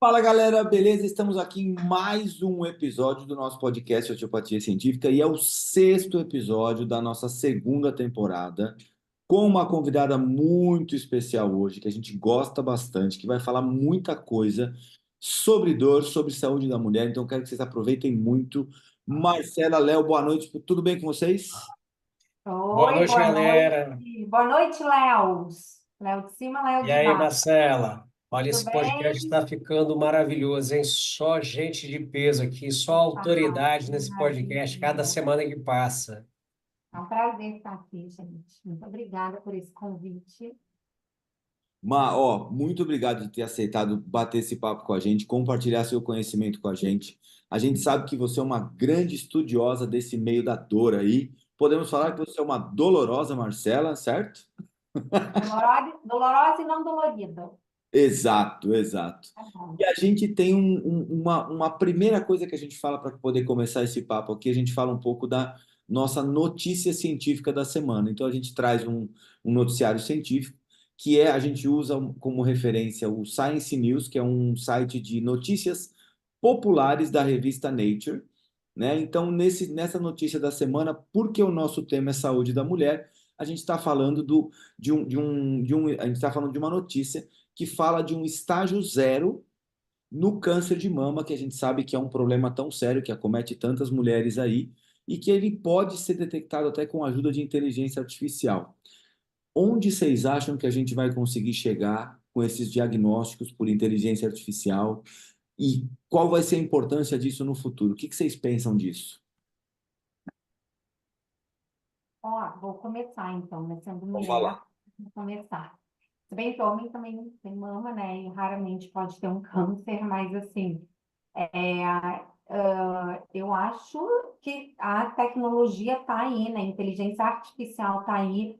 Fala galera, beleza? Estamos aqui em mais um episódio do nosso podcast Osteopatia Científica e é o sexto episódio da nossa segunda temporada, com uma convidada muito especial hoje, que a gente gosta bastante, que vai falar muita coisa sobre dor, sobre saúde da mulher. Então quero que vocês aproveitem muito. Marcela, Léo, boa noite, tudo bem com vocês? Boa Oi, noite, boa galera. noite. Boa noite, Léo. Léo de cima, Léo E de aí, baixo. Marcela? Olha, Tudo esse podcast bem? está ficando maravilhoso, hein? Só gente de peso aqui, só Opa, autoridade que nesse podcast, cada maravilha. semana que passa. É um prazer estar aqui, gente. Muito obrigada por esse convite. Muito obrigado de ter aceitado bater esse papo com a gente, compartilhar seu conhecimento com a gente. A gente sabe que você é uma grande estudiosa desse meio da dor aí. Podemos falar que você é uma dolorosa Marcela, certo? Dolorosa e não dolorida. Exato, exato. Tá bom. E a gente tem uma primeira coisa que a gente fala para poder começar esse papo aqui, a gente fala um pouco da nossa notícia científica da semana. Então a gente traz um noticiário científico a gente usa como referência o Science News, que é um site de notícias populares da revista Nature, né? Então nessa notícia da semana, porque o nosso tema é saúde da mulher, a gente está falando a gente está falando de uma notícia que fala de um estágio zero no câncer de mama, que a gente sabe que é um problema tão sério que acomete tantas mulheres aí, e que ele pode ser detectado até com a ajuda de inteligência artificial. Onde vocês acham que a gente vai conseguir chegar com esses diagnósticos por inteligência artificial? E qual vai ser a importância disso no futuro? O que vocês pensam disso? Ó, vou começar então, né? Sendo Vou mulher, falar. vou começar. Se bem que homem também tem mama, né? E raramente pode ter um câncer, mas assim, eu acho que a tecnologia está aí, né? A inteligência artificial está aí.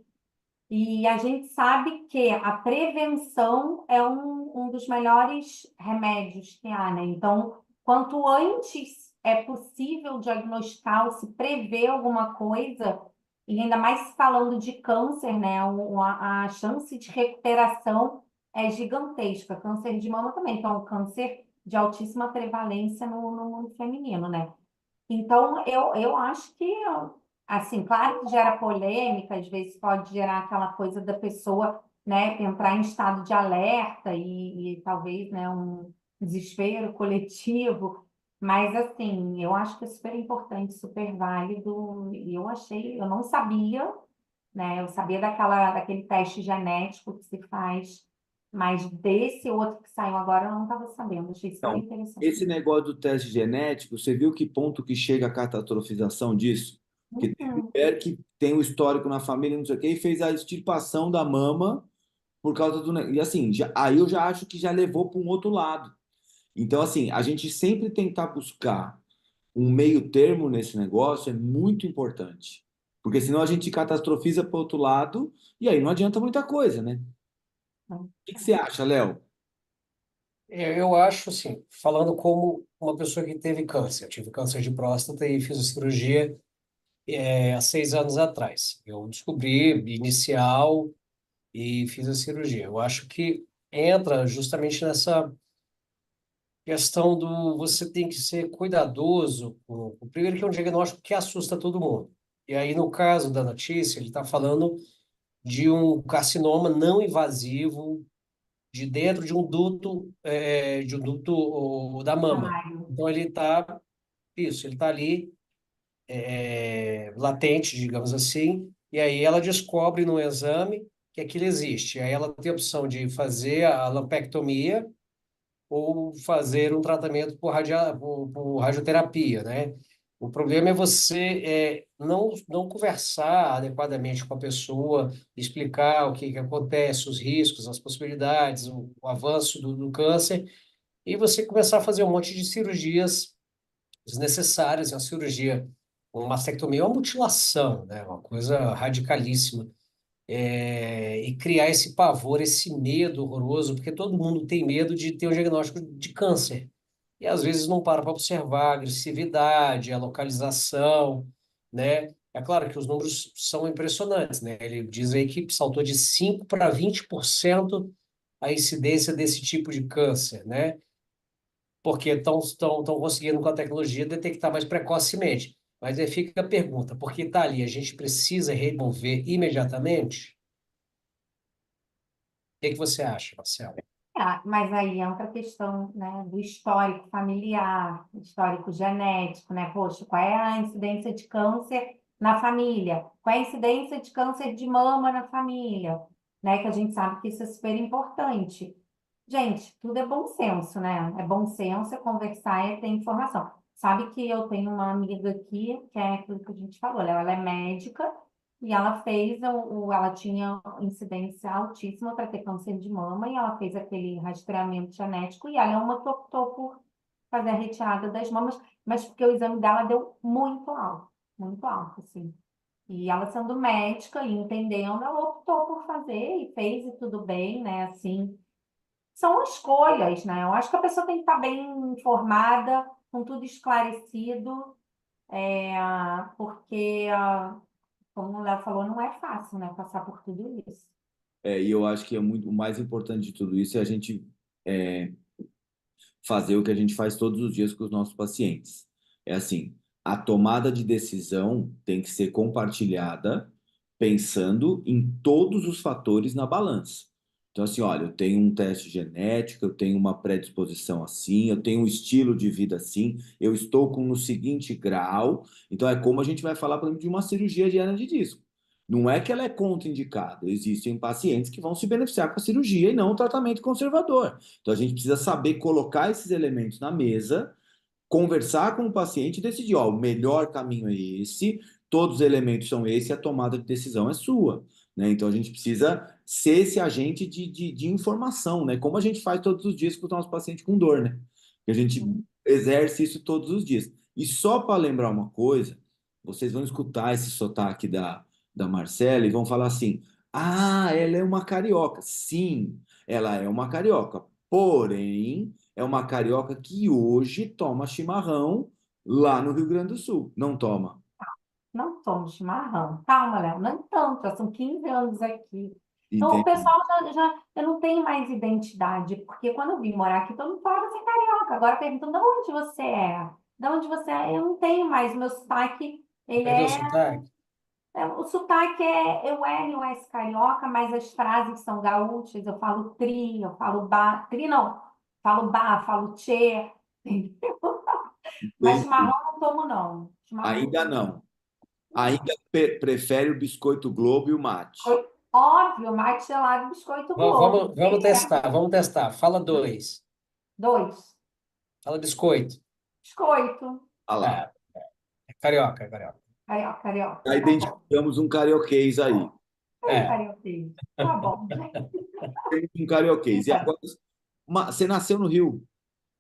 E a gente sabe que a prevenção é um dos melhores remédios que há, né? Então, quanto antes é possível diagnosticar ou se prever alguma coisa, e ainda mais falando de câncer, né? A chance de recuperação é gigantesca. Câncer de mama também, então, câncer de altíssima prevalência no mundo feminino, né? Então, eu acho que, assim, claro que gera polêmica, às vezes pode gerar aquela coisa da pessoa, né, entrar em estado de alerta e talvez, né, um desespero coletivo, mas, assim, eu acho que é super importante, super válido, e eu não sabia, né, eu sabia daquele teste genético que se faz, mas desse outro que saiu agora eu não estava sabendo, achei super Então, interessante. esse negócio do teste genético, você viu que ponto que chega a catastrofização disso? Que tem Uhum. mulher que tem o histórico na família, não sei o quê, e fez a extirpação da mama por causa E assim, aí eu já acho que já levou para um outro lado. Então, assim, a gente sempre tentar buscar um meio termo nesse negócio é muito importante. Porque senão a gente catastrofiza para o outro lado e aí não adianta muita coisa, né? O que você acha, Léo? Eu acho, assim, falando como uma pessoa que teve câncer, eu tive câncer de próstata e fiz a cirurgia há 6 anos atrás. Eu descobri inicial e fiz a cirurgia. Eu acho que entra justamente nessa questão do você tem que ser cuidadoso primeiro que é um diagnóstico que assusta todo mundo. E aí, no caso da notícia, ele está falando de um carcinoma não invasivo de dentro de um duto da mama. Mamário. Então, ele está ali latente, digamos assim, e aí ela descobre no exame que aquilo existe. Aí ela tem a opção de fazer a lampectomia ou fazer um tratamento por radioterapia, né? O problema é você não conversar adequadamente com a pessoa, explicar o que acontece, os riscos, as possibilidades, o avanço do câncer, e você começar a fazer um monte de cirurgias desnecessárias, uma cirurgia, uma mastectomia, uma mutilação, né? Uma coisa radicalíssima e criar esse pavor, esse medo horroroso, porque todo mundo tem medo de ter um diagnóstico de câncer. E às vezes não para observar a agressividade, a localização, né? É claro que os números são impressionantes, né? Ele diz aí que saltou de 5 para 20% a incidência desse tipo de câncer, né? porque estão conseguindo com a tecnologia detectar mais precocemente. Mas aí fica a pergunta, porque está ali, a gente precisa remover imediatamente? O que que você acha, Marcelo? Mas aí entra a questão, né, do histórico familiar, histórico genético, né? Poxa, qual é a incidência de câncer na família? Qual é a incidência de câncer de mama na família? Né? Que a gente sabe que isso é super importante. Gente, tudo é bom senso, né? É bom senso, é conversar, é ter informação. Sabe que eu tenho uma amiga aqui, que é aquilo que a gente falou, ela é médica e ela fez, ela tinha incidência altíssima para ter câncer de mama e ela fez aquele rastreamento genético e ela é uma que optou por fazer a retirada das mamas, mas porque o exame dela deu muito alto, assim. E ela sendo médica e entendendo, ela optou por fazer e fez e tudo bem, né? Assim, são escolhas, né? Eu acho que a pessoa tem que estar bem informada, com tudo esclarecido, porque, como o Léo falou, não é fácil, né? Passar por tudo isso. E eu acho que é muito, o mais importante de tudo isso é a gente é, fazer o que a gente faz todos os dias com os nossos pacientes. É assim, a tomada de decisão tem que ser compartilhada pensando em todos os fatores na balança. Então, assim, olha, eu tenho um teste genético, eu tenho uma predisposição assim, eu tenho um estilo de vida assim, eu estou com no seguinte grau. Então, é como a gente vai falar, por exemplo, de uma cirurgia de hernia de disco. Não é que ela é contraindicada, existem pacientes que vão se beneficiar com a cirurgia e não o tratamento conservador. Então a gente precisa saber colocar esses elementos na mesa, conversar com o paciente e decidir, ó, o melhor caminho é esse, todos os elementos são esse, a tomada de decisão é sua, né? Então a gente precisa ser esse agente de informação, né? Como a gente faz todos os dias com o nosso paciente com dor, né? Que a gente exerce isso todos os dias. E só para lembrar uma coisa, vocês vão escutar esse sotaque da Marcela e vão falar assim: ah, ela é uma carioca. Sim, ela é uma carioca. Porém, é uma carioca que hoje toma chimarrão lá no Rio Grande do Sul. Não toma. Não tomo chimarrão. Calma, Léo, não tanto, já são 15 anos aqui. Então, o Entende? pessoal eu não tenho mais identidade, porque quando eu vim morar aqui, todo mundo falava que você é carioca. Agora perguntam, de onde você é? De onde você é? Eu não tenho mais, o meu sotaque, ele Perdeu o sotaque? o sotaque é eu L, o S carioca, mas as frases são gaúchas, eu falo tri, eu falo ba, tri não, falo ba, falo tchê, mas Entende? chimarrão eu não tomo não, chimarrão eu não Ainda tomo não. não. Ainda prefere o biscoito Globo e o mate. Óbvio, mate gelado, biscoito Globo. Vamos testar, vamos testar. Fala dois. Dois, Fala biscoito. biscoito. Olha lá. É, é carioca, é carioca. Carioca, carioca, Já tá bom. identificamos um carioquês aí. Ai, É. carioquês, tá bom. Temos um carioquês. E agora, você nasceu no Rio.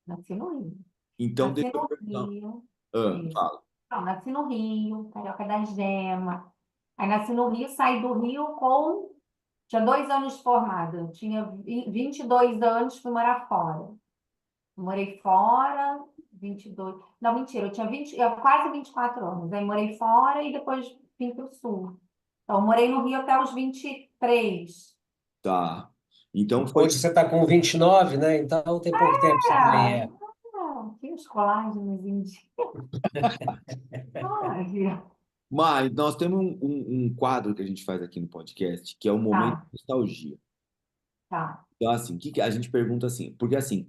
Nasci no Rio. Então, Nasci deixa eu no perguntar. Rio. Ah, Isso. fala. Não, nasci no Rio, Carioca da Gema. Aí nasci no Rio, saí do Rio com... Tinha 2 anos de formada. Eu tinha 22 anos, fui morar fora. Morei fora, 22... Não, mentira, eu tinha 20, quase 24 anos. Aí morei fora e depois vim para o Sul. Então, morei no Rio até os 23. Tá. Então foi. Hoje você está com 29, né? Então tem pouco tempo que você está aí. É, É. que os colágenos indígenas. Ai, Mas nós temos um quadro que a gente faz aqui no podcast, que é o Momento de tá, Nostalgia. tá. Então, assim, a gente pergunta assim, porque assim,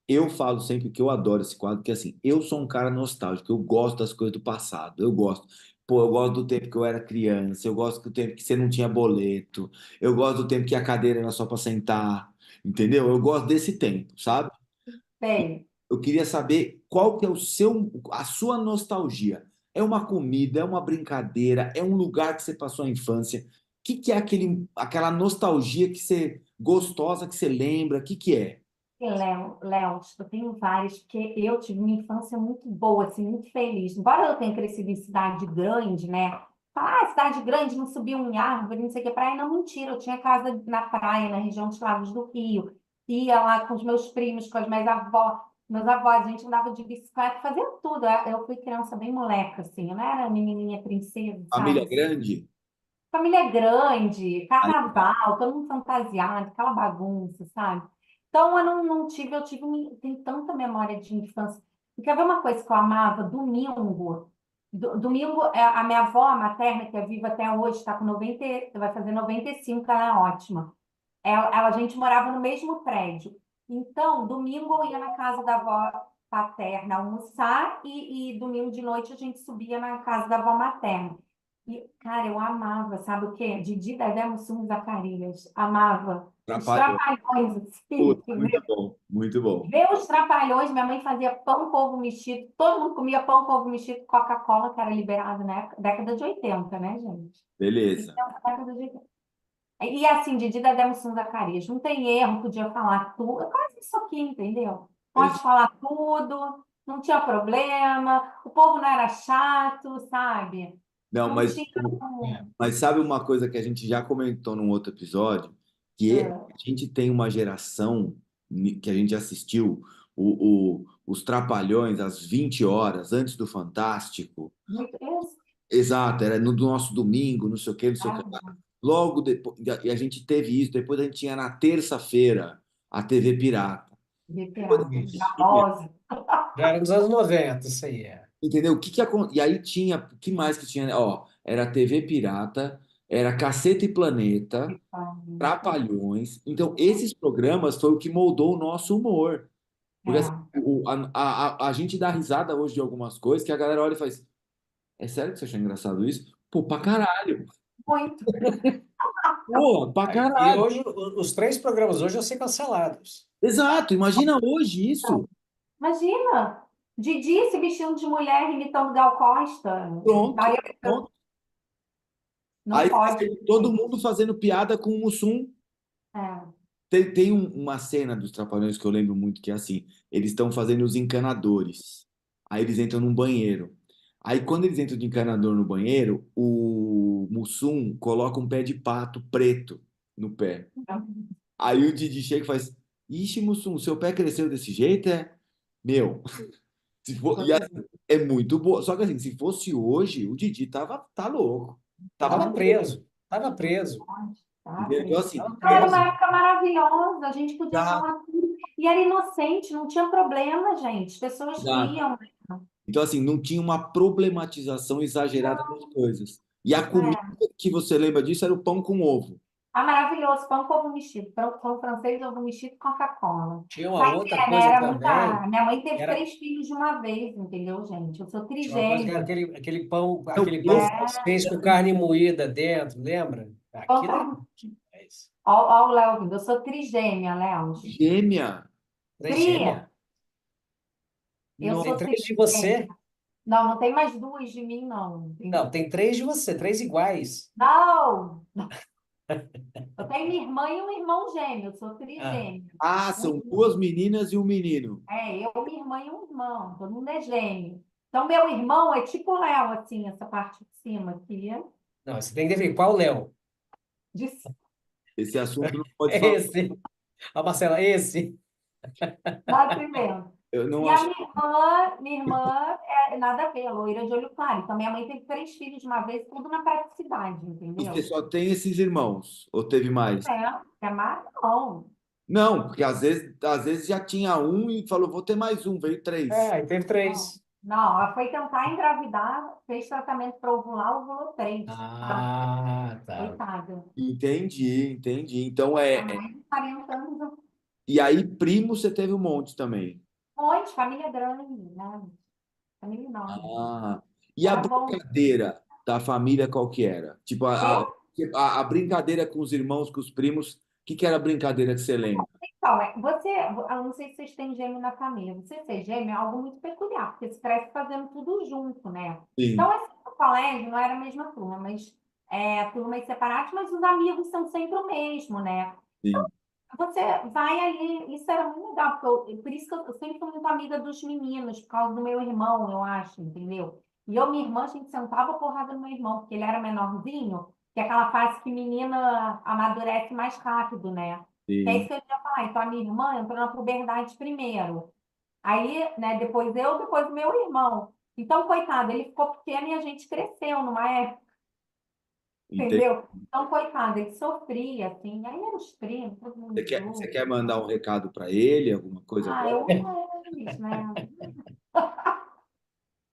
eu falo sempre que eu adoro esse quadro, que assim, eu sou um cara nostálgico, eu gosto das coisas do passado, eu gosto. Pô, eu gosto do tempo que eu era criança, eu gosto do tempo que você não tinha boleto, eu gosto do tempo que a cadeira era só para sentar, entendeu? Eu gosto desse tempo, sabe? Bem, Eu queria saber qual que é a sua nostalgia. É uma comida, é uma brincadeira, é um lugar que você passou a infância? O que é aquela nostalgia que você gostosa que você lembra? O que é? Léo, eu tenho vários, porque eu tive uma infância muito boa, assim, muito feliz. Embora eu tenha crescido em cidade grande, né? Cidade grande, não subia em árvore, não sei o que, praia. Não, mentira, eu tinha casa na praia, na região dos Lagos do Rio. Ia lá com os meus primos, com as minhas avós, meus avós, a gente andava de bicicleta, fazia tudo. Eu fui criança bem moleca, assim, eu não era menininha princesa, Família sabe? grande? Família grande, Aí, tá. carnaval, todo mundo fantasiado, aquela bagunça, sabe? Então, tenho tanta memória de infância. E quer ver uma coisa que eu amava? Domingo. Domingo, a minha avó materna, que é viva até hoje, está com 90, vai fazer 95, ela é ótima. A gente morava no mesmo prédio. Então, domingo eu ia na casa da avó paterna almoçar e domingo de noite a gente subia na casa da avó materna. E, cara, eu amava, sabe o quê? Didi, Dedé, Mussum, Zacarias. Amava. Os Trapalhões. trapalhões, assim, Puta, muito bom, muito bom. ver os trapalhões, minha mãe fazia pão com ovo mexido, todo mundo comia pão com ovo mexido, Coca-Cola, que era liberado na década de 80, né, gente? Beleza. Então, década de 80. E assim, Didi Dedé Mussum Zacarias, não tem erro, podia falar tudo, é quase isso aqui, entendeu? Pode Ex- falar tudo, não tinha problema, o povo não era chato, sabe? Não, Não tinha. mas sabe uma coisa que a gente já comentou num outro episódio, que É, a gente tem uma geração que a gente assistiu os Trapalhões às 20 horas, antes do Fantástico. muito isso. Exato, era no nosso domingo, não sei o quê, não sei o que. Logo depois, e a gente teve isso, depois a gente tinha na terça-feira a TV Pirata. De Depois a pirata, gente tinha, Barbosa. Já era nos anos 90, isso aí é. entendeu? E aí tinha, o que mais que tinha? Ó, era TV Pirata, era Caceta e Planeta, Trapalhões. Então, esses programas foi o que moldou o nosso humor. Porque assim, É, a gente dá risada hoje de algumas coisas que a galera olha e faz: é sério que você achou engraçado isso? Pô, pra caralho! muito. Pô, pra E caralho! hoje, os três programas hoje vão ser cancelados. Exato, imagina hoje isso. Imagina, Didi se vestindo de mulher imitando Gal Costa. Pronto, Daria- pronto. Não Aí pode. todo mundo fazendo piada com o Mussum. É, Tem uma cena dos Trapalhões que eu lembro muito que é assim: eles estão fazendo os encanadores. Aí eles entram num banheiro. Aí quando eles entram de encanador no banheiro, o Mussum coloca um pé de pato preto no pé. Aí o Didi chega e faz: Ixi, Mussum, seu pé cresceu desse jeito, é? Meu, se for... e assim, é muito boa. Só que assim, se fosse hoje, o Didi tá louco. Tava Estava preso. preso, estava preso, tá, Entendeu? Então, preto. assim, estava Não, era uma preso. época maravilhosa, a gente podia já, falar tudo. E era inocente, não tinha problema, gente. As pessoas já. riam. Então, assim, não tinha uma problematização exagerada das coisas. E a comida É. que você lembra disso era o pão com ovo. Ah, maravilhoso, pão com ovo mexido, pão francês, ovo mexido, Coca-Cola. Tinha uma Pra outra né? coisa Era muita. também, Minha mãe que teve era, 3 filhos de uma vez, entendeu, gente? Eu sou tinha uma coisa que era trigêmea. Então, aquele pão esse francês com carne moída dentro, lembra? Aquilo era Pão demais. Ó, o Léo vindo. Eu sou trigêmea, Léo. gêmea. Três Tri, gêmeas. eu Nossa, Tem sou três de trigêmea. você? Não, não tem mais duas de mim, não. Não, tem três de você, três iguais. Não! Eu tenho minha irmã e um irmão gêmeo. Eu sou Ah, trigêmea. são duas meninas e um menino. Eu, minha irmã e um irmão. Todo mundo é gêmeo. Então, meu irmão é tipo o Léo, assim, essa parte de cima aqui. não, você tem que definir qual Léo. De Esse assunto não pode falar. Esse. A Marcela, esse. nascimento. Eu não E a acho. minha irmã é nada a ver, é loira de olho claro. Então, minha mãe teve 3 filhos de uma vez, tudo na praticidade, Você entendeu? só tem esses irmãos? Ou teve mais? É mais, não. Não, porque às vezes já tinha um e falou, vou ter mais um, veio três. É, e teve Não, três. não, ela foi tentar engravidar, fez tratamento para ovular, ovulou 3. Ah, Ah, tá. coitada. Entendi, entendi. Então Há mais de 40 anos. E aí, primo, você teve um monte também. Monte, família grande, né? Família enorme. Ah, e a Era bom. brincadeira da família qual que era? Tipo, a brincadeira com os irmãos, com os primos, o que era a brincadeira que você lembra? Então, eu não sei se vocês têm gêmeo na família. Você ser gêmeo é algo muito peculiar, porque se cresce fazendo tudo junto, né? Sim, Então, assim, no colégio não era a mesma turma, mas turmas separadas, mas os amigos são sempre o mesmo, né? sim, Você vai ali, isso era muito legal, por isso que eu sempre fui muito amiga dos meninos, por causa do meu irmão, eu acho, entendeu? E eu, minha irmã, a gente sentava porrada no meu irmão, porque ele era menorzinho, que é aquela fase que menina amadurece mais rápido, né? Que é isso sim. que eu ia falar. Então, a minha irmã entrou na puberdade primeiro. Aí, né, depois eu, depois o meu irmão. Então, coitado, ele ficou pequeno e a gente cresceu numa época. Entendi. entendeu? Então, coitado, ele sofria, assim, aí eram os primos, todo mundo Você junto. quer mandar um recado para ele, alguma coisa Ah, agora? eu amo eles, né?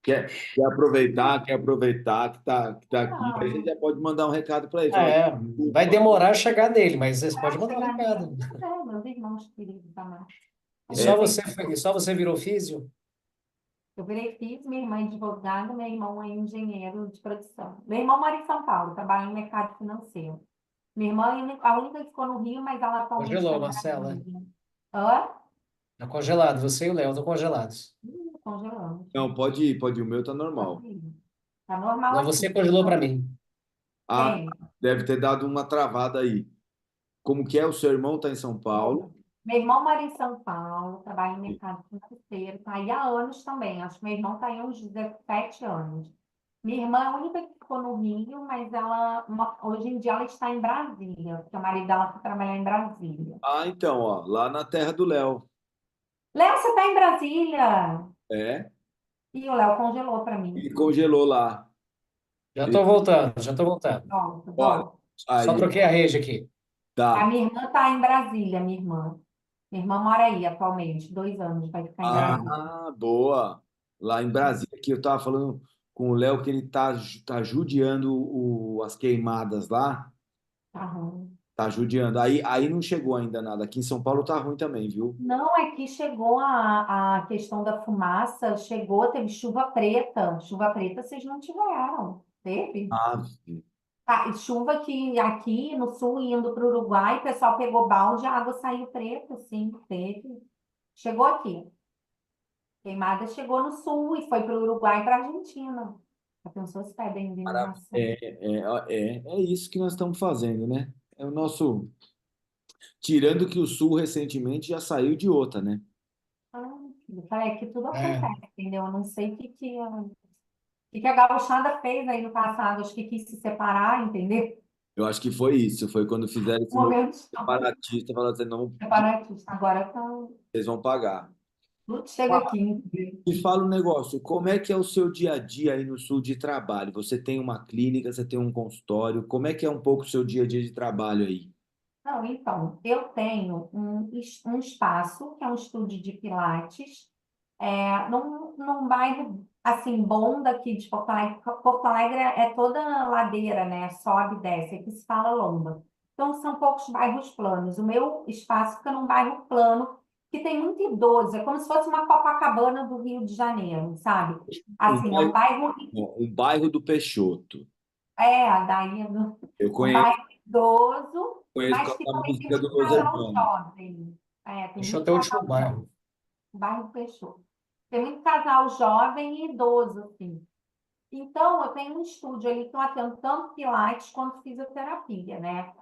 Quer aproveitar que tá aqui, a gente Ah, já pode mandar um recado para ele. Falar, É, vai desculpa. demorar a chegar nele, mas você pode para mandar um chegar nele, recado. meus irmãos queridos amados. E A gente só É, tem. você virou físio? Eu virei física, minha irmã é advogada, meu irmão é engenheiro de produção. Meu irmão mora em São Paulo, trabalha no mercado financeiro. Minha irmã é a única que ficou no Rio, mas ela atualmente está Congelou, em Marcela. Brasília. Hã? Tá congelado. Você e o Léo estão congelados. Congelamos. não, pode ir, pode ir. O meu tá normal. Pode ir. Tá normal Não, você aqui. congelou para mim. Ah, Tem. deve ter dado uma travada aí. Como que é? O seu irmão tá em São Paulo. Meu irmão mora em São Paulo, trabalha no mercado financeiro, está aí há anos também. Acho que meu irmão está aí há uns 17 anos. Minha irmã é a única que ficou no Rio, mas hoje em dia ela está em Brasília, porque o marido dela foi trabalhar em Brasília. Ah, então, ó, lá na terra do Léo. Léo, você está em Brasília? É, E o Léo congelou para mim. ele congelou lá. Já Ele, estou voltando, já estou voltando. Pronto, olha, bom. Só aí, troquei a rede aqui. A tá. minha irmã está em Brasília, minha irmã. Minha irmã mora aí atualmente, 2 anos, vai ficar em Brasília. Ah, boa. Lá em Brasília, que eu tava falando com o Léo que ele tá judiando as queimadas lá. Tá ruim. Tá judiando. Aí não chegou ainda nada. Aqui em São Paulo tá ruim também, viu? Não, é que chegou a questão da fumaça, chegou, teve chuva preta. Chuva preta vocês não tiveram, teve? Ave. Ah, e chuva que aqui no sul, indo para o Uruguai, o pessoal pegou balde, a água saiu preta, sim, teve. Chegou aqui. Queimada chegou no sul e foi para o Uruguai e para a Argentina. Já pensou se pede a indenização? É isso que nós estamos fazendo, né? É o nosso. Tirando que o Sul recentemente já saiu de outra, né? Ah, é que tudo É, acontece, entendeu? Eu não sei o que a gauchada fez aí no passado, acho que quis se separar, entendeu? Eu acho que foi isso. Foi quando fizeram esse movimento Momento histórico. separatista, falando assim, não, Separatista. Agora tá, vocês vão pagar. tudo chega aqui, entendeu? Me fala um negócio, como é que é o seu dia a dia aí no Sul de trabalho? Você tem uma clínica, você tem um consultório, como é que é um pouco o seu dia a dia de trabalho aí? Não, então, eu tenho um espaço, que é um estúdio de Pilates, num bairro, assim, bom daqui de Porto Alegre. Porto Alegre é toda ladeira, né? Sobe e desce, aqui se fala lomba. Então, são poucos bairros planos. O meu espaço fica num bairro plano, que tem muito idoso, é como se fosse uma Copacabana do Rio de Janeiro, sabe? Um Assim, é um bairro, bairro, um bairro do Peixoto. daí, Eu um conheço, bairro idoso, conheço por mas causa que da também tem música do muito Los casal Hermanos. jovem. Tem deixa eu muito ter o último casal jovem. bairro. O bairro fechou. Tem muito casal jovem e idoso, assim. Então, eu tenho um estúdio ali que eu atendo tanto Pilates quanto fisioterapia, né?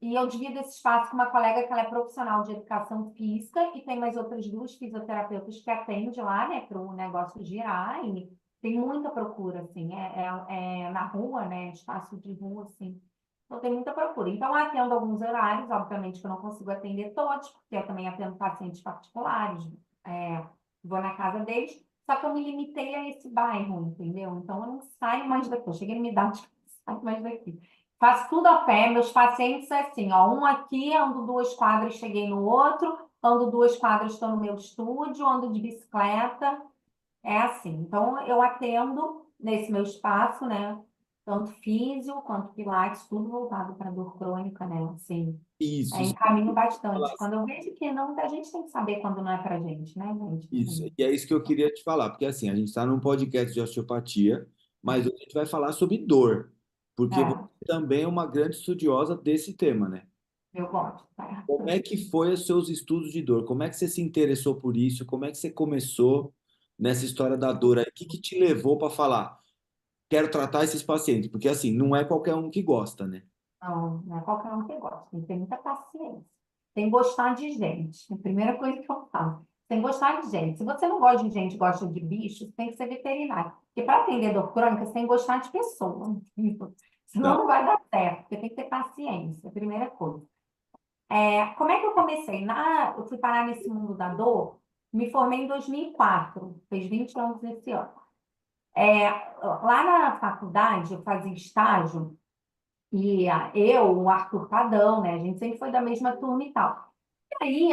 E eu divido esse espaço com uma colega que ela é profissional de educação física e tem mais outras duas fisioterapeutas que atendem lá, né, para o negócio girar e tem muita procura, assim, é na rua, né, espaço de rua, assim. Então, tem muita procura. Então, eu atendo alguns horários, obviamente que eu não consigo atender todos, porque eu também atendo pacientes particulares, vou na casa deles, só que eu me limitei a esse bairro, entendeu? Então, eu não saio mais daqui. Eu cheguei na minha idade, eu não saio mais daqui. Faço tudo a pé, meus pacientes é assim, ó, um aqui, ando 2 quadras, cheguei no outro, ando 2 quadras, estou no meu estúdio, ando de bicicleta, é assim. Então, eu atendo nesse meu espaço, né, tanto físio quanto pilates, tudo voltado para dor crônica, né, assim, Isso, encaminho bastante. Quando eu vejo que não, a gente tem que saber quando não é pra gente, né, gente? isso. Assim, E é isso que eu queria te falar, porque assim, a gente está num podcast de osteopatia, mas hoje a gente vai falar sobre dor, porque você é, também é uma grande estudiosa desse tema, né? eu gosto, tá? Como é que foi os seus estudos de dor? Como é que você se interessou por isso? Como é que você começou nessa história da dor aí? O que que te levou para falar, quero tratar esses pacientes? Porque assim, não é qualquer um que gosta, né? Não, não é qualquer um que gosta, tem que ter muita paciência. Tem que gostar de gente. A primeira coisa que eu falo. Tem que gostar de gente. Se você não gosta de gente, gosta de bichos, tem que ser veterinário. Porque para atender dor crônica, você tem que gostar de pessoa. Senão Tá. não vai dar certo, porque tem que ter paciência, a primeira coisa. Como é que eu comecei? Eu fui parar nesse mundo da dor, me formei em 2004, fez 20 anos esse ano. Lá na faculdade, eu fazia estágio eu, o Arthur Padão, né? A gente sempre foi da mesma turma e tal. E aí,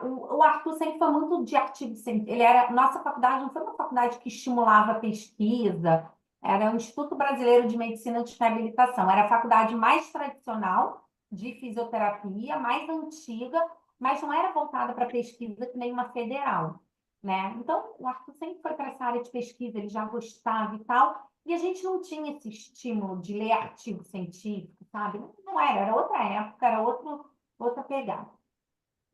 o Arthur sempre foi muito de artigo científico. Nossa faculdade não foi uma faculdade que estimulava a pesquisa, era o Instituto Brasileiro de Medicina de Reabilitação. Era a faculdade mais tradicional de fisioterapia, mais antiga, mas não era voltada para pesquisa que nem uma federal, né? Então, o Arthur sempre foi para essa área de pesquisa, ele já gostava e tal. E a gente não tinha esse estímulo de ler artigo científico, sabe? Não era outra época, era outra pegada.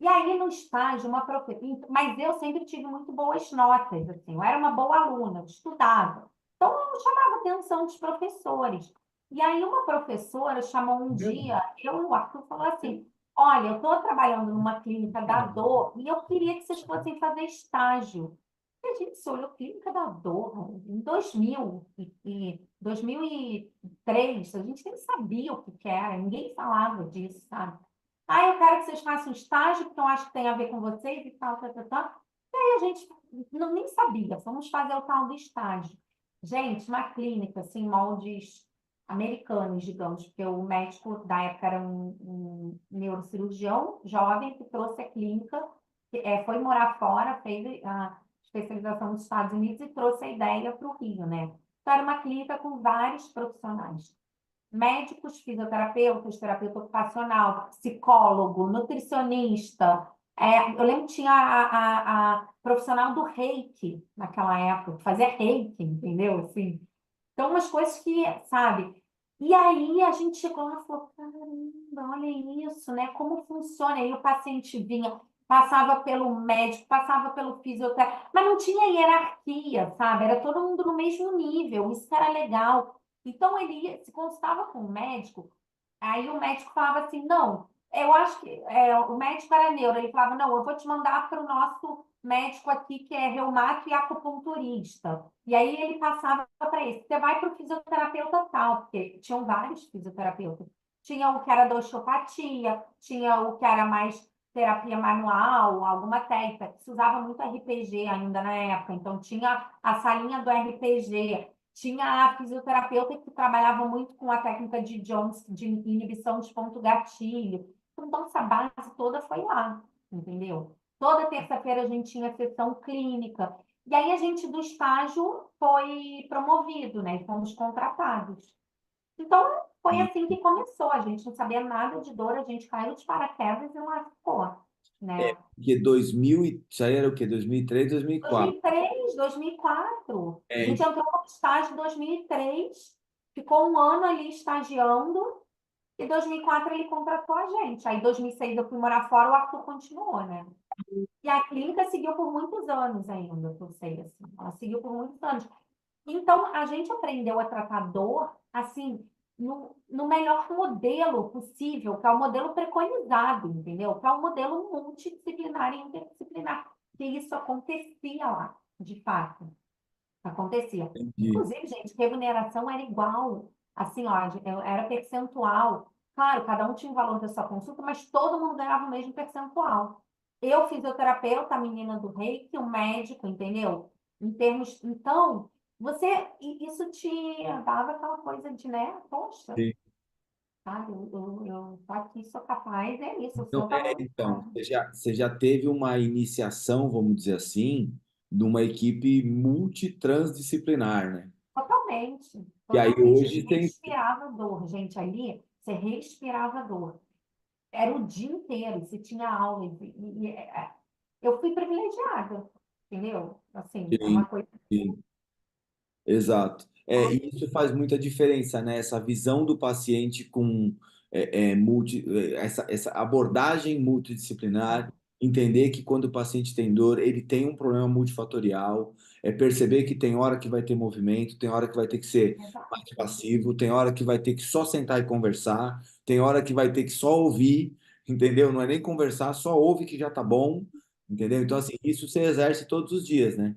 E aí, no estágio, uma professora... Mas eu sempre tive muito boas notas, assim. Eu era uma boa aluna, eu estudava. Então, eu chamava a atenção dos professores. E aí, uma professora chamou um dia, eu e o Arthur falou assim, olha, eu estou trabalhando numa clínica da dor e eu queria que vocês fossem fazer estágio. E a gente se olhou, clínica da dor, em 2003, a gente nem sabia o que era, ninguém falava disso, sabe? Ah, eu quero que vocês façam estágio, porque eu acho que tem a ver com vocês e tal, tal, tal, tal. E aí a gente nem sabia, fomos fazer o tal do estágio. Gente, uma clínica, assim, moldes americanos, digamos, porque o médico da época era um neurocirurgião jovem que trouxe a clínica, foi morar fora, fez a especialização nos Estados Unidos e trouxe a ideia para o Rio, né? Então, era uma clínica com vários profissionais médicos, fisioterapeutas, terapeuta ocupacional, psicólogo, nutricionista. Eu lembro que tinha a profissional do reiki naquela época, que fazia reiki, entendeu? Assim, então, umas coisas que, sabe? E aí a gente chegou lá e falou, caramba, olha isso, né? Como funciona? Aí o paciente vinha, passava pelo médico, passava pelo fisioterapeuta, mas não tinha hierarquia, sabe? Era todo mundo no mesmo nível, isso que era legal. Então ele se consultava com o médico, aí o médico falava assim, não, eu acho que o médico era neuro, ele falava, não, eu vou te mandar para o nosso médico aqui que é reumato e acupunturista. E aí ele passava para esse, você vai para o fisioterapeuta tal, porque tinham vários fisioterapeutas. Tinha o que era da osteopatia, tinha o que era mais terapia manual, alguma técnica, se usava muito RPG ainda na época, então tinha a salinha do RPG, tinha a fisioterapeuta que trabalhava muito com a técnica de Jones, de inibição de ponto gatilho. Então, essa base toda foi lá, entendeu? Toda terça-feira a gente tinha sessão clínica. E aí a gente do estágio foi promovido, né? E fomos contratados. Então, foi assim que começou. A gente não sabia nada de dor, a gente caiu de paraquedas e lá ficou, É, né? porque isso aí era o quê? 2003, 2004. 2003, 2004. A É, gente entrou no estágio em 2003, ficou um ano ali estagiando, e em 2004 ele contratou a gente. Aí, em 2006 eu fui morar fora, o Arthur continuou, né? E a clínica seguiu por muitos anos ainda, eu sei, assim. Ela seguiu por muitos anos. Então, a gente aprendeu a tratar dor, assim, no melhor modelo possível, que é o modelo preconizado, entendeu? Que é o modelo multidisciplinar e interdisciplinar. Que isso acontecia lá, de fato. Acontecia. entendi. Inclusive, gente, remuneração era igual. Assim, ó, era percentual. Claro, cada um tinha o valor da sua consulta, mas todo mundo ganhava o mesmo percentual. Eu, fisioterapeuta, a menina do reiki, o médico, entendeu? Em termos. Então, isso te dava aquela coisa de, né? Poxa, Sim. sabe, eu tô aqui, sou capaz, é isso, o Então, senhor tá então, vontade. você já teve uma iniciação, vamos dizer assim, de uma equipe multitransdisciplinar, né? Totalmente, E aí totalmente. hoje E tem. respirava dor, gente, ali, você respirava dor. Era o dia inteiro, você tinha aula. Eu fui privilegiada, entendeu? Assim, é uma Sim, coisa. sim. Exato. E isso faz muita diferença, né? Essa visão do paciente com essa abordagem multidisciplinar, entender que quando o paciente tem dor, ele tem um problema multifatorial, perceber que tem hora que vai ter movimento, tem hora que vai ter que ser mais Exato. passivo, tem hora que vai ter que só sentar e conversar, tem hora que vai ter que só ouvir, entendeu? Não é nem conversar, só ouve que já tá bom, entendeu? Então, assim, isso você exerce todos os dias, né?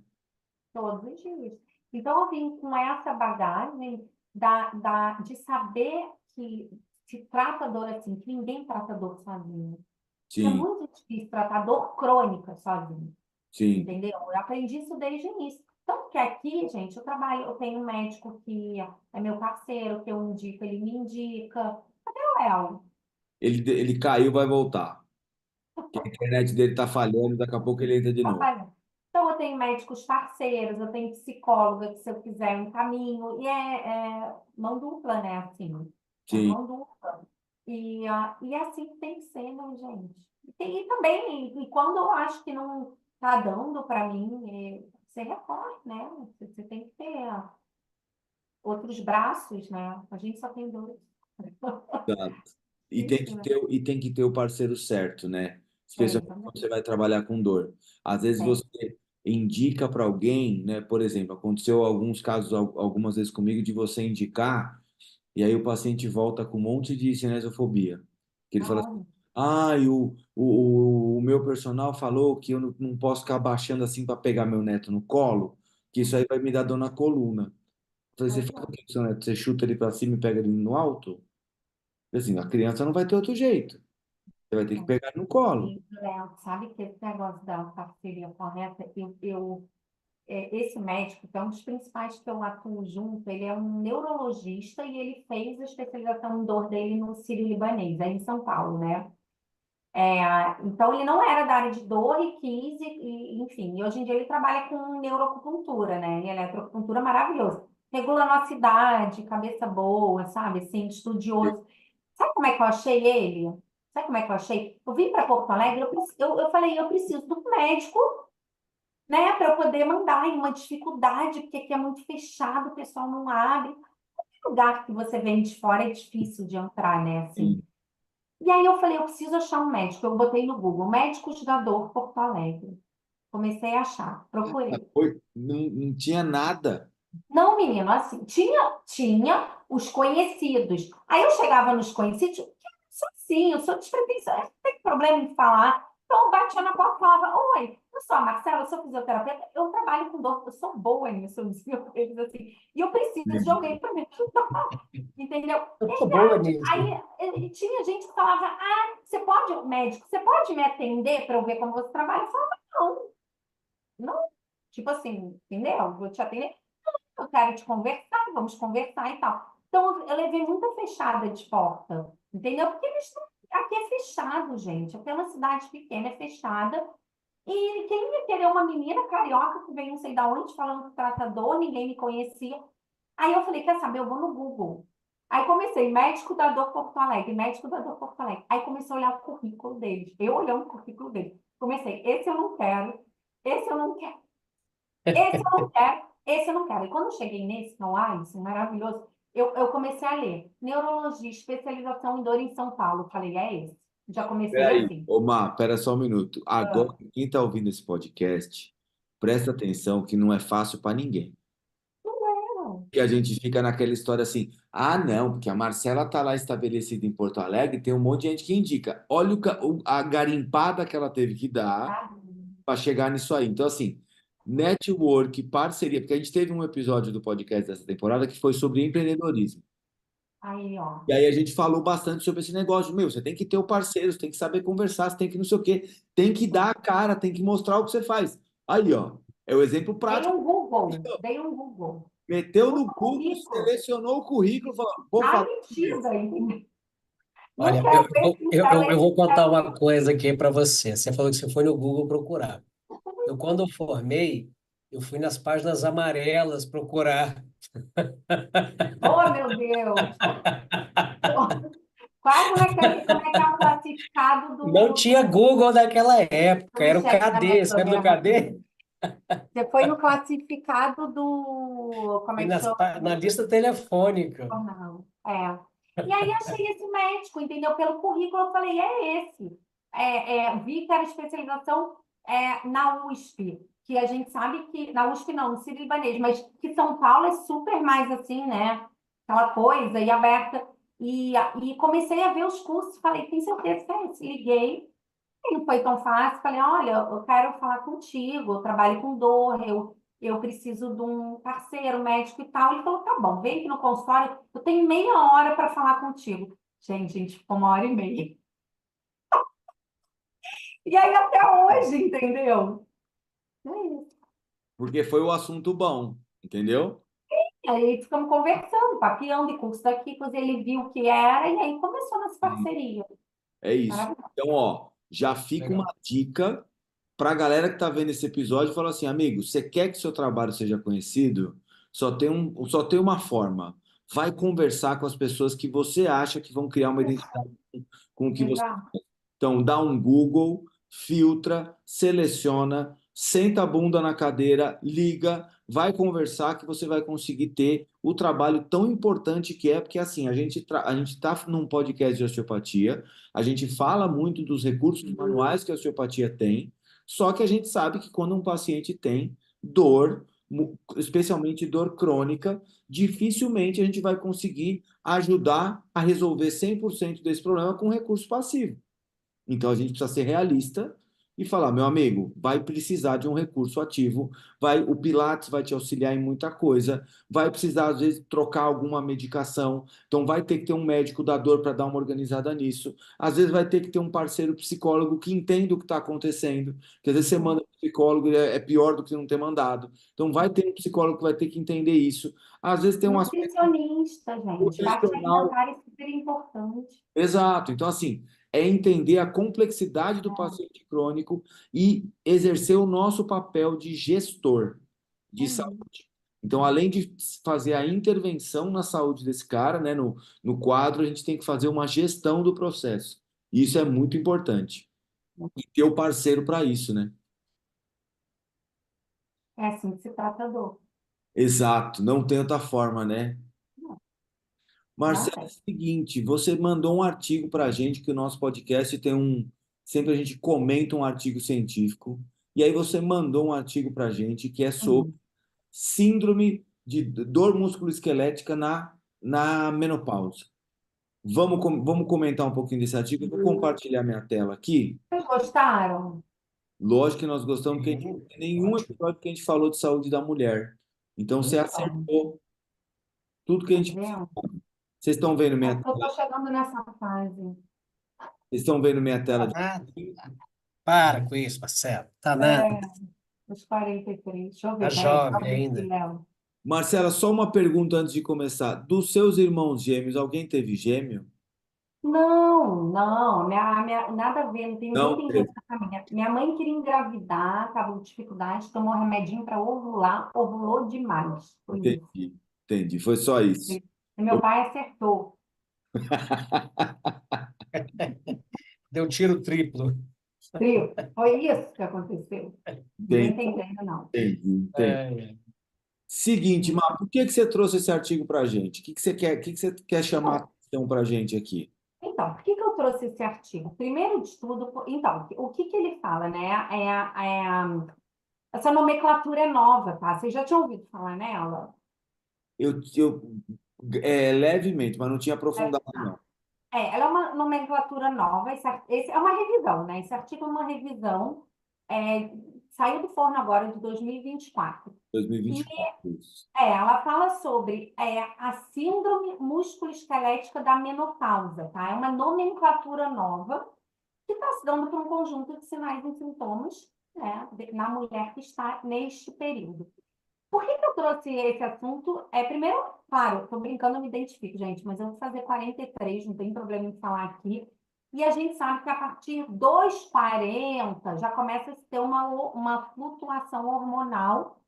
Todos os dias. Então, eu vim com essa bagagem de saber que se trata dor assim, que ninguém trata dor sozinho. Que é Sim, muito difícil tratar dor crônica sozinho. sim. Entendeu? Eu aprendi isso desde o início. Então, porque aqui, gente, eu tenho um médico que é meu parceiro, que eu indico, ele me indica. Cadê o Léo? Ele caiu, vai voltar. Porque a internet dele tá falhando, daqui a pouco ele entra de novo. Então, eu tenho médicos parceiros, eu tenho psicóloga, que se eu quiser um caminho, e é mão dupla, né, assim, é Sim, mão dupla. E é assim que tem que ser, né, gente? E também, e quando eu acho que não tá dando para mim, você recorre, né? Você tem que ter outros braços, né? A gente só tem dois. tá. Difícil, né? E tem que ter o parceiro certo, né? Tem Especialmente também. quando você vai trabalhar com dor. Às vezes Tem. você indica para alguém, né? Por exemplo, aconteceu alguns casos, algumas vezes comigo, de você indicar, e aí o paciente volta com um monte de cinesiofobia. Que ele fala assim, Olha, ah, o meu personal falou que eu não posso ficar abaixando assim para pegar meu neto no colo, que isso aí vai me dar dor na coluna. Eu falei, você pois faz o é. que com o seu neto? Você chuta ele para cima e pega ele no alto? Assim, a criança não vai ter outro jeito. Você vai ter que pegar no colo. E, Léo, sabe que esse negócio da parceria correta, esse médico, que é um dos principais que eu atuo junto, ele é um neurologista e ele fez a especialização em dor dele no Sírio-Libanês, aí em São Paulo, né? Então, ele não era da área de dor e quis, enfim, e hoje em dia ele trabalha com neuroacupuntura, né? E eletroacupuntura maravilhoso. Regulando a cidade, cabeça boa, sabe? Assim, estudioso. Sabe como é que eu achei ele? Sabe como é que eu achei? Eu vim para Porto Alegre, eu falei, eu preciso do médico, né, para eu poder mandar em uma dificuldade, porque aqui é muito fechado, o pessoal não abre. Lugar que você vem de fora é difícil de entrar, né, assim. Sim. E aí eu falei, eu preciso achar um médico. Eu botei no Google, médicos da dor Porto Alegre. Comecei a achar, procurei. Não tinha nada. Não, menino, assim, tinha os conhecidos. Aí eu chegava nos conhecidos, eu sou despretensiosa, não tem problema em falar. Então eu batia na porta e falava, oi, eu sou a Marcela, eu sou fisioterapeuta, eu trabalho com dor, eu sou boa nisso, eu dizia pra eles assim, e eu preciso de alguém para me ajudar, entendeu? Eu tô boa nisso. Aí tinha gente que falava, você pode, médico, você pode me atender para eu ver como você trabalha? Eu falava, não, não, tipo assim, entendeu? Vou te atender eu quero te conversar, vamos conversar e tal. Então, eu levei muita fechada de porta, entendeu? Porque aqui é fechado, gente. Aqui é uma cidade pequena, é fechada. E quem ia querer uma menina carioca que veio não sei da onde, falando que tratador, ninguém me conhecia. Aí eu falei, quer saber, eu vou no Google. Aí comecei, médico da dor Porto Alegre, médico da dor Porto Alegre. Aí comecei a olhar o currículo deles. Eu olhando o currículo deles. Comecei, esse eu não quero, esse eu não quero. Esse eu não quero, esse eu não quero. E quando eu cheguei nesse, no Alisson, maravilhoso, eu comecei a ler. Neurologia, especialização em dor em São Paulo. Falei, é esse. Já comecei Peraí, assim. ô Mar, pera só um minuto. Agora, Ah, quem está ouvindo esse podcast, presta atenção que não é fácil para ninguém. não. E a gente fica naquela história assim, ah, não, porque a Marcela tá lá estabelecida em Porto Alegre, tem um monte de gente que indica. Olha a garimpada que ela teve que dar Ah, para chegar nisso aí. Então, assim, network, parceria, porque a gente teve um episódio do podcast dessa temporada que foi sobre empreendedorismo. aí, ó. E aí a gente falou bastante sobre esse negócio, meu, você tem que ter o parceiro, você tem que saber conversar, você tem que não sei o quê, tem que dar a cara, tem que mostrar o que você faz. Aí, ó, é o exemplo prático. Dei um Google. Meteu Fui no no Google, currículo. selecionou o currículo, falou, vou Na falar com Deus. metida, entendeu? Não Olha, quero ver se eu talento, vou contar quero uma ver. coisa aqui para você. Você falou que você foi no Google procurar. Quando eu formei, eu fui nas páginas amarelas procurar. Oh, meu Deus. Quase naquele, como é que é o classificado Não tinha Google naquela época, do era o chefe da KD. Você lembra do KD? Metodê? Você foi no classificado do, como Fui é que chama? na lista telefônica. Jornal. É. E aí achei esse médico, entendeu? Pelo currículo eu falei, é esse. Vi que era especialização na USP, que a gente sabe que, na USP não, no Sírio-Libanês, mas que São Paulo é super mais assim, né? Aquela coisa, e aberta. E comecei a ver os cursos, falei, tem certeza que é esse? Liguei, não foi tão fácil. Falei, olha, eu quero falar contigo, eu trabalho com dor, eu preciso de um parceiro médico e tal. Ele falou, tá bom, vem aqui no consultório, eu tenho meia hora para falar contigo. Gente, ficou 1 hora e meia. E aí até hoje, entendeu? É isso. porque foi o assunto bom, entendeu? E aí ficamos conversando, papeando, e curso daqui, coisa, ele viu o que era, e aí começou nossa parceria. É isso. Maravilhoso. Então, ó, já fica uma Legal. dica para a galera que está vendo esse episódio e fala assim, amigo, você quer que seu trabalho seja conhecido? Só tem uma forma. Vai conversar com as pessoas que você acha que vão criar uma identidade com o que você. Exato. Então, dá um Google, filtra, seleciona, senta a bunda na cadeira, liga, vai conversar que você vai conseguir ter o trabalho tão importante que é, porque assim, a gente está num podcast de osteopatia, a gente fala muito dos recursos manuais que a osteopatia tem, só que a gente sabe que quando um paciente tem dor, especialmente dor crônica, dificilmente a gente vai conseguir ajudar a resolver 100% desse problema com recurso passivo. Então a gente precisa ser realista e falar, meu amigo, vai precisar de um recurso ativo, o Pilates vai te auxiliar em muita coisa, vai precisar às vezes trocar alguma medicação, então vai ter que ter um médico da dor para dar uma organizada nisso. Às vezes vai ter que ter um parceiro psicólogo que entenda o que está acontecendo, porque às vezes você manda um psicólogo e é pior do que não ter mandado. Então vai ter um psicólogo que vai ter que entender isso. Às vezes tem um aspecto Nutricionista, gente. Parte nutricional. alimentar é super importante. Exato. Então, assim, é entender a complexidade do paciente crônico e exercer o nosso papel de gestor de Uhum. saúde. Então, além de fazer a intervenção na saúde desse cara, né, no quadro, a gente tem que fazer uma gestão do processo. E isso é muito importante. E ter o parceiro para isso, né? É assim que se trata a dor. Exato. Não tem outra forma, né? Não, não Marcelo, é o tem. seguinte, você mandou um artigo para a gente, que o nosso podcast tem um. Sempre a gente comenta um artigo científico, e aí você mandou um artigo para a gente que é sobre Uhum. síndrome de dor musculoesquelética na menopausa. Vamos comentar um pouquinho desse artigo. Eu vou compartilhar minha tela aqui. Vocês gostaram? Lógico que nós gostamos, porque a gente não Sim, tem nenhum ótimo. episódio que a gente falou de saúde da mulher. Então você Então, acertou tudo que a tá gente. vendo? Vocês estão vendo É minha porque eu tela? tô chegando nessa fase. Vocês estão vendo minha tela Tá de. nada. Para com isso, Marcelo. Tá nada. É, os 43. Deixa eu Tá ver, peraí. jovem Calma aqui, ainda. Léo. Marcela, só uma pergunta antes de começar. Dos seus irmãos gêmeos, alguém teve gêmeo? Não, não, nada a ver, não tem ninguém Não tem teve. doença pra mim. Minha mãe queria engravidar, estava com dificuldade, tomou remedinho para ovular, ovulou demais. Foi isso. Entendi, entendi. Foi só isso. E meu pai acertou. Deu tiro triplo. Viu? Foi isso que aconteceu. Ninguém Entendi, tem entendendo, não. entendi. É. Seguinte, Mar, por que você trouxe esse artigo para a gente? O que você quer, o que você quer chamar a Bom, atenção para a gente aqui? então, por que que eu trouxe esse artigo? Primeiro de tudo, então, o que que ele fala, né? Essa nomenclatura é nova, tá? Vocês já tinham ouvido falar nela? Levemente, mas não tinha É, aprofundado, tá. não. Ela é uma nomenclatura nova, esse é uma revisão, né? Esse artigo é uma revisão, é, saiu do forno agora de 2024. E 2024. Isso. ela fala sobre a síndrome musculoesquelética da menopausa, tá? É uma nomenclatura nova que está se dando por um conjunto de sinais e sintomas, né, na mulher que está neste período. Por que que eu trouxe esse assunto? Primeiro, claro, estou brincando, eu me identifico, gente, mas eu vou fazer 43, não tem problema em falar aqui. E a gente sabe que a partir dos 40 já começa a se ter uma flutuação hormonal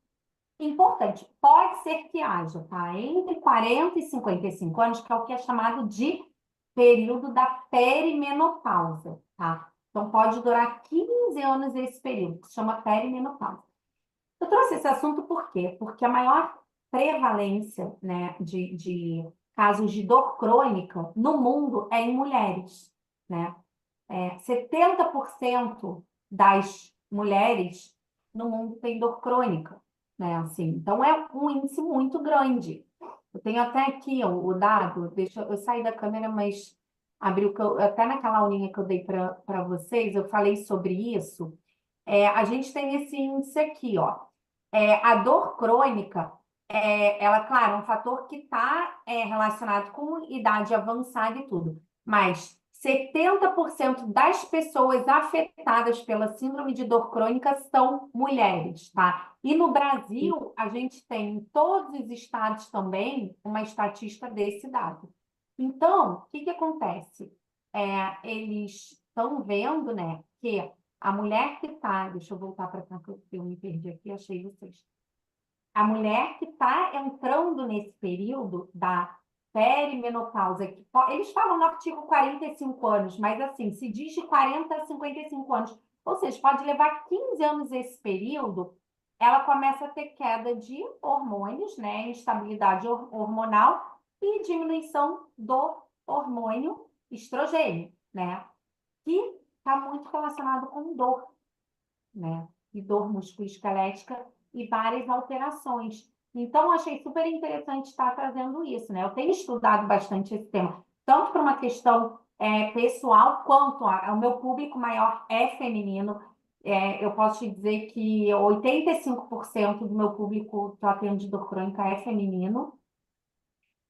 importante. Pode ser que haja, tá? Entre 40 e 55 anos, que é o que é chamado de período da perimenopausa, tá? Então, pode durar 15 anos esse período, que se chama perimenopausa. Eu trouxe esse assunto por quê? Porque a maior prevalência, né, de casos de dor crônica no mundo é em mulheres, né? 70% das mulheres no mundo tem dor crônica, né? Assim, então é um índice muito grande. Eu tenho até aqui ó, o dado, deixa eu sair da câmera, mas abriu até naquela aulinha que eu dei para vocês, eu falei sobre isso. A gente tem esse índice aqui, ó. A dor crônica, ela, claro, é um fator que está relacionado com idade avançada e tudo, mas 70% das pessoas afetadas pela síndrome de dor crônica são mulheres, tá? E no Brasil, a gente tem em todos os estados também uma estatística desse dado. Então, o que acontece? Eles estão vendo, né, que a mulher que está... Deixa eu voltar para cá, que eu me perdi aqui, achei vocês. A mulher que está entrando nesse período da perimenopausa, eles falam no artigo 45 anos, mas assim, se diz de 40 a 55 anos, ou seja, pode levar 15 anos esse período, ela começa a ter queda de hormônios, né, instabilidade hormonal e diminuição do hormônio estrogênio, né, que está muito relacionado com dor, né, e dor musculoesquelética e várias alterações. Então, achei super interessante estar trazendo isso, né? Eu tenho estudado bastante esse tema, tanto para uma questão pessoal, quanto o meu público maior é feminino. Eu posso te dizer que 85% do meu público que eu atendo de dor crônica é feminino.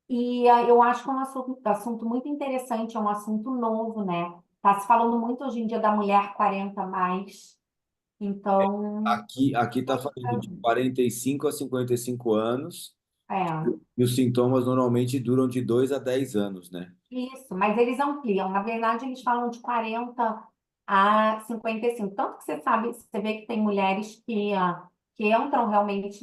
E eu acho que é um assunto muito interessante, é um assunto novo, né? Está se falando muito hoje em dia da mulher 40 mais. Então, Aqui está falando de 45 a 55 anos, é. e os sintomas normalmente duram de 2 a 10 anos, né? Isso, mas eles ampliam. Na verdade, eles falam de 40 a 55. Tanto que você sabe, você vê que tem mulheres que entram realmente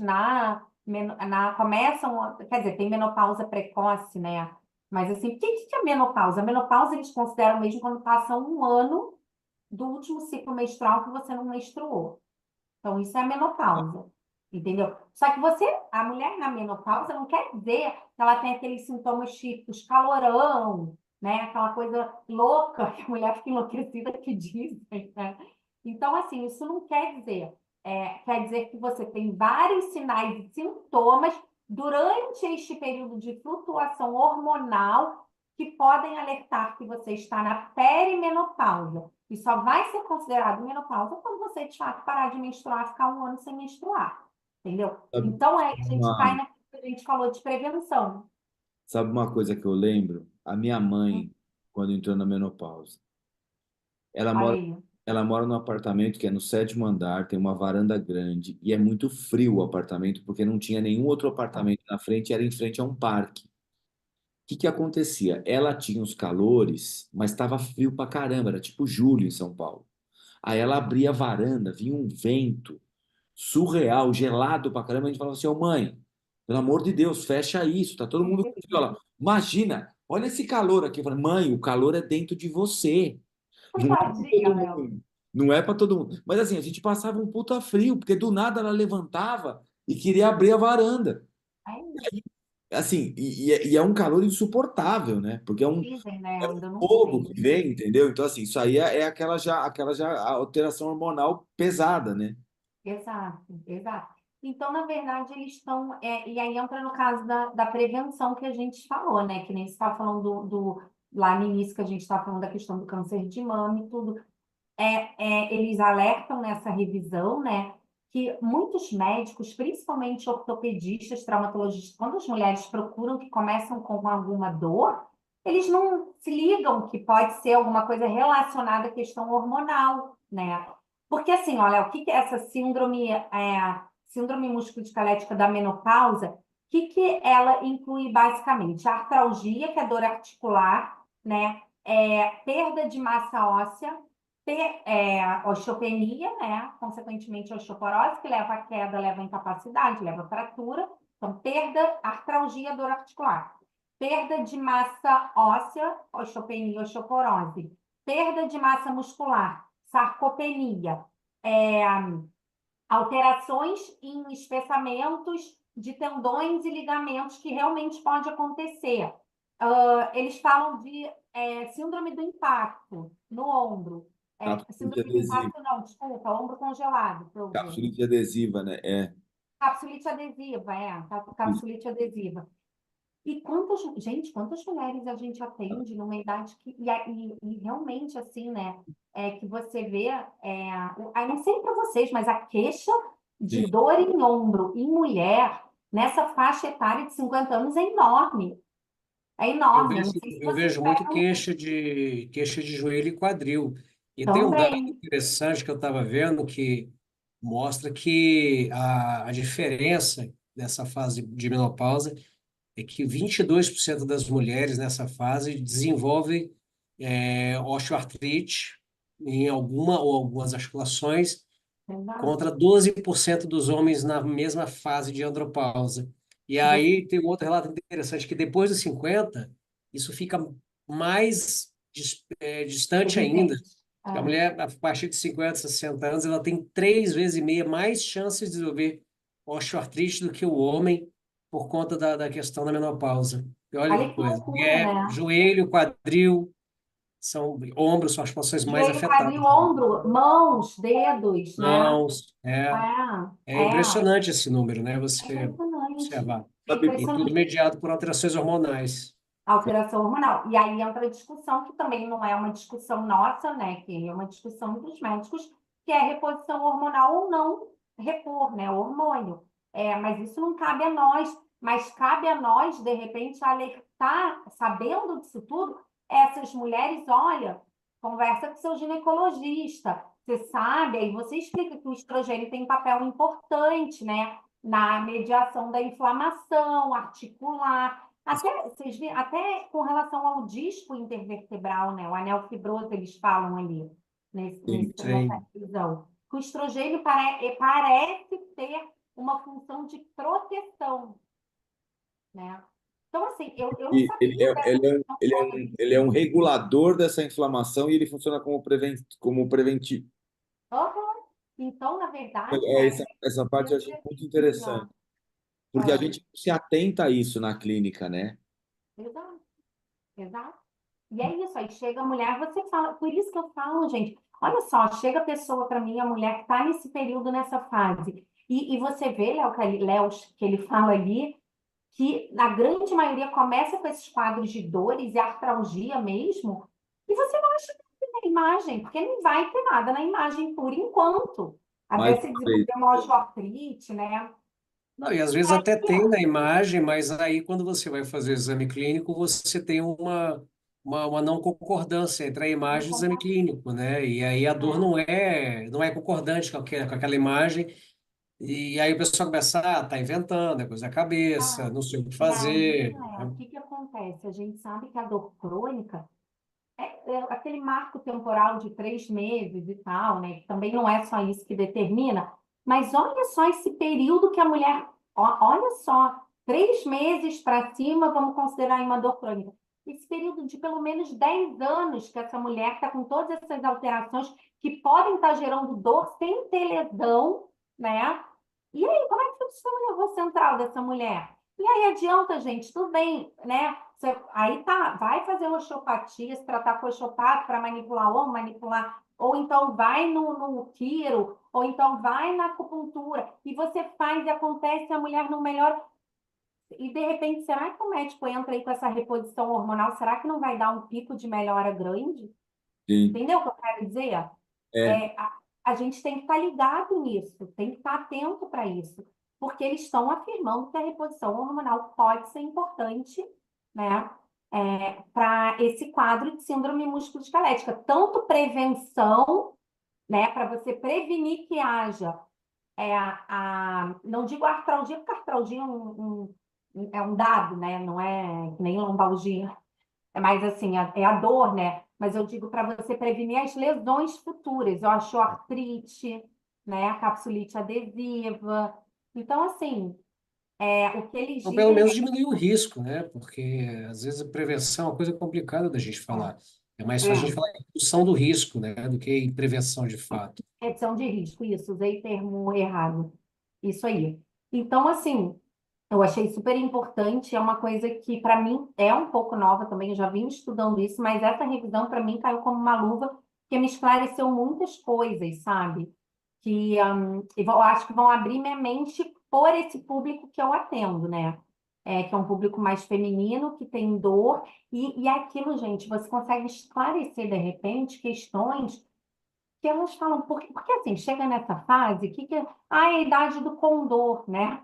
começam, quer dizer, tem menopausa precoce, né? Mas assim, o que é menopausa? A menopausa eles consideram mesmo quando passa um ano do último ciclo menstrual que você não menstruou. Então, isso é a menopausa, entendeu? Só que a mulher na menopausa não quer dizer que ela tem aqueles sintomas típicos, calorão, né? Aquela coisa louca que a mulher fica enlouquecida que dizem, né? Então, assim, isso não quer dizer. Quer dizer que você tem vários sinais e sintomas durante este período de flutuação hormonal que podem alertar que você está na perimenopausa. E só vai ser considerado menopausa quando você, de fato, parar de menstruar, ficar um ano sem menstruar. Entendeu? Sabe Então, a gente cai uma, naquilo que a gente falou de prevenção. sabe uma coisa que eu lembro? A minha Hum, mãe, quando entrou na menopausa, ela Olha mora, aí. ela mora num apartamento que é no 7º andar, tem uma varanda grande e é muito frio o apartamento, porque não tinha nenhum outro apartamento na frente, era em frente a um parque. Que acontecia? Ela tinha os calores, mas estava frio pra caramba, era tipo julho em São Paulo. Aí ela abria a varanda, vinha um vento surreal, gelado pra caramba. A gente falava assim: Ô mãe, pelo amor de Deus, fecha isso, tá todo mundo com frio. Ela, imagina, olha esse calor aqui. Eu falei: mãe, o calor é dentro de você, não é pra Tadinha, todo Léo. mundo. Não é pra todo mundo. Mas assim, a gente passava um puta frio, porque do nada ela levantava e queria abrir a varanda. Aí, Assim, e é um calor insuportável, né? Porque é um dizem, né? Eu ainda não fogo sei. que vem, entendeu? Então, assim, isso aí é aquela já a alteração hormonal pesada, né? Exato, exato. Então, na verdade, eles estão. E aí entra no caso da prevenção que a gente falou, né? Que nem você estava falando lá no início que a gente estava falando da questão do câncer de mama e tudo. Eles alertam nessa revisão, né, que muitos médicos, principalmente ortopedistas, traumatologistas, quando as mulheres procuram que começam com alguma dor, eles não se ligam que pode ser alguma coisa relacionada à questão hormonal, né? Porque assim, olha, o que que é essa síndrome musculoesquelética da menopausa, o que que ela inclui basicamente? A artralgia, que é dor articular, né? Perda de massa óssea, osteopenia, né? Consequentemente, osteoporose, que leva à queda, leva à incapacidade, leva à fratura. Então, perda, artralgia, dor articular. Perda de massa óssea, osteopenia, osteoporose. Perda de massa muscular, sarcopenia. É, alterações em espessamentos de tendões e ligamentos que realmente pode acontecer. Eles falam de síndrome do impacto no ombro. Capsulite Síndrome do adesiva. impacto, não, desculpa, ombro congelado. Capsulite adesiva, né? É. Capsulite adesiva, Isso. capsulite adesiva. E quantas mulheres a gente atende numa idade e realmente assim, né? Que você vê, não sei para vocês, mas a queixa de Sim. dor em ombro em mulher nessa faixa etária de 50 anos é enorme. É Eu enorme. Eu não vejo, sei se eu vocês vejo muito pegam queixa de joelho e quadril. E tem um dado também. interessante que eu estava vendo que mostra que a diferença dessa fase de menopausa é que 22% das mulheres nessa fase desenvolvem osteoartrite em alguma ou algumas articulações, Verdade. contra 12% dos homens na mesma fase de andropausa. E Você, aí tem um outro relato interessante, que depois dos 50, isso fica mais distante ainda. evidente. A É. mulher, a partir de 50, 60 anos, ela tem 3 vezes e meia mais chances de desenvolver osteoartrite do que o homem por conta da questão da menopausa. E olha que Olha que coisa. E loucura, é né? joelho, quadril, ombros são as posições mais Joelho, quadril, afetadas. ombro, mãos, dedos, né? Mãos, é É impressionante esse número, né? Você impressionante. observar. É Sabe, E tudo impressionante. mediado por alterações hormonais. Alteração hormonal. E aí entra a discussão, que também não é uma discussão nossa, né? Que é uma discussão dos médicos, que é reposição hormonal ou não repor, né? O hormônio. Mas isso não cabe a nós, mas cabe a nós, de repente, alertar, sabendo disso tudo, essas mulheres, olha, conversa com seu ginecologista. Você sabe, aí você explica que o estrogênio tem um papel importante, né? Na mediação da inflamação articular. Até com relação ao disco intervertebral, né? O anel fibroso, eles falam ali, sim. nessa Sim. visão. Que o estrogênio parece ter uma função de proteção, né? Então, assim, eu não E sabia dessa questão toda do ele é um disco. regulador dessa inflamação e ele funciona como preventivo. Aham. Então, na verdade, É, né? essa parte eu achei muito Né? interessante, porque a Ah, gente não se atenta a isso na clínica, né? exato, exato. E é isso, aí chega a mulher, você fala, por isso que eu falo, gente, olha só, chega a pessoa para mim, a mulher que está nesse período, nessa fase, e você vê, Léo, que ele fala ali, que na grande maioria começa com esses quadros de dores e artralgia mesmo, e você não acha nada na imagem, porque não vai ter nada na imagem por enquanto, Mais até se uma vez, desenvolver uma osteoartrite, né? Não, e às vezes até tem na imagem, mas aí quando você vai fazer o exame clínico, você tem uma não concordância entre a imagem e o exame clínico, né? E aí a dor não é concordante com aquela imagem. E aí o pessoal começa, tá inventando, é coisa da cabeça, Ah, não sei o que e aí, fazer. o que que acontece? A gente sabe que a dor crônica é aquele marco temporal de 3 meses e tal, né? Que também não é só isso que determina, mas olha só esse período que a mulher, olha só, 3 meses para cima, vamos considerar aí uma dor crônica. Esse período de pelo menos 10 anos que essa mulher está com todas essas alterações que podem estar gerando dor sem ter lesão, né? E aí, como é que fica o sistema nervoso central dessa mulher? E aí adianta, gente, tudo bem, né? Aí tá, vai fazer osteopatia, se tratar com osteopata para manipular, ou então vai no quiro, ou então vai na acupuntura, e você faz e acontece, a mulher não melhora. E de repente, será que o médico entra aí com essa reposição hormonal? Será que não vai dar um pico de melhora grande? sim. Entendeu o que eu quero dizer? É, A gente tem que estar ligado nisso, tem que estar atento para isso, porque eles estão afirmando que a reposição hormonal pode ser importante, né, para esse quadro de síndrome músculo-esquelética, tanto prevenção, né, para você prevenir que haja não digo artralgia, porque artralgia é um dado, né, não é que nem lombalgia, mas assim, é a dor, né? Mas eu digo para você prevenir as lesões futuras, osteoartrite, né? A capsulite adesiva. Então, assim, o que eles Ou pelo dizem menos diminuir o risco, né? Porque às vezes a prevenção é uma coisa complicada da gente falar. É mais fácil a gente é falar em redução do risco, né? Do que em prevenção de fato. redução de risco, isso, usei termo errado. Isso aí. Então, assim, eu achei super importante, é uma coisa que para mim é um pouco nova também, eu já vim estudando isso, mas essa revisão para mim caiu como uma luva, que me esclareceu muitas coisas, sabe? Eu acho que vão abrir minha mente por esse público que eu atendo, né? Que é um público mais feminino, que tem dor, e é aquilo, gente, você consegue esclarecer, de repente, questões que elas falam, porque assim, chega nessa fase, é a idade do condor, né?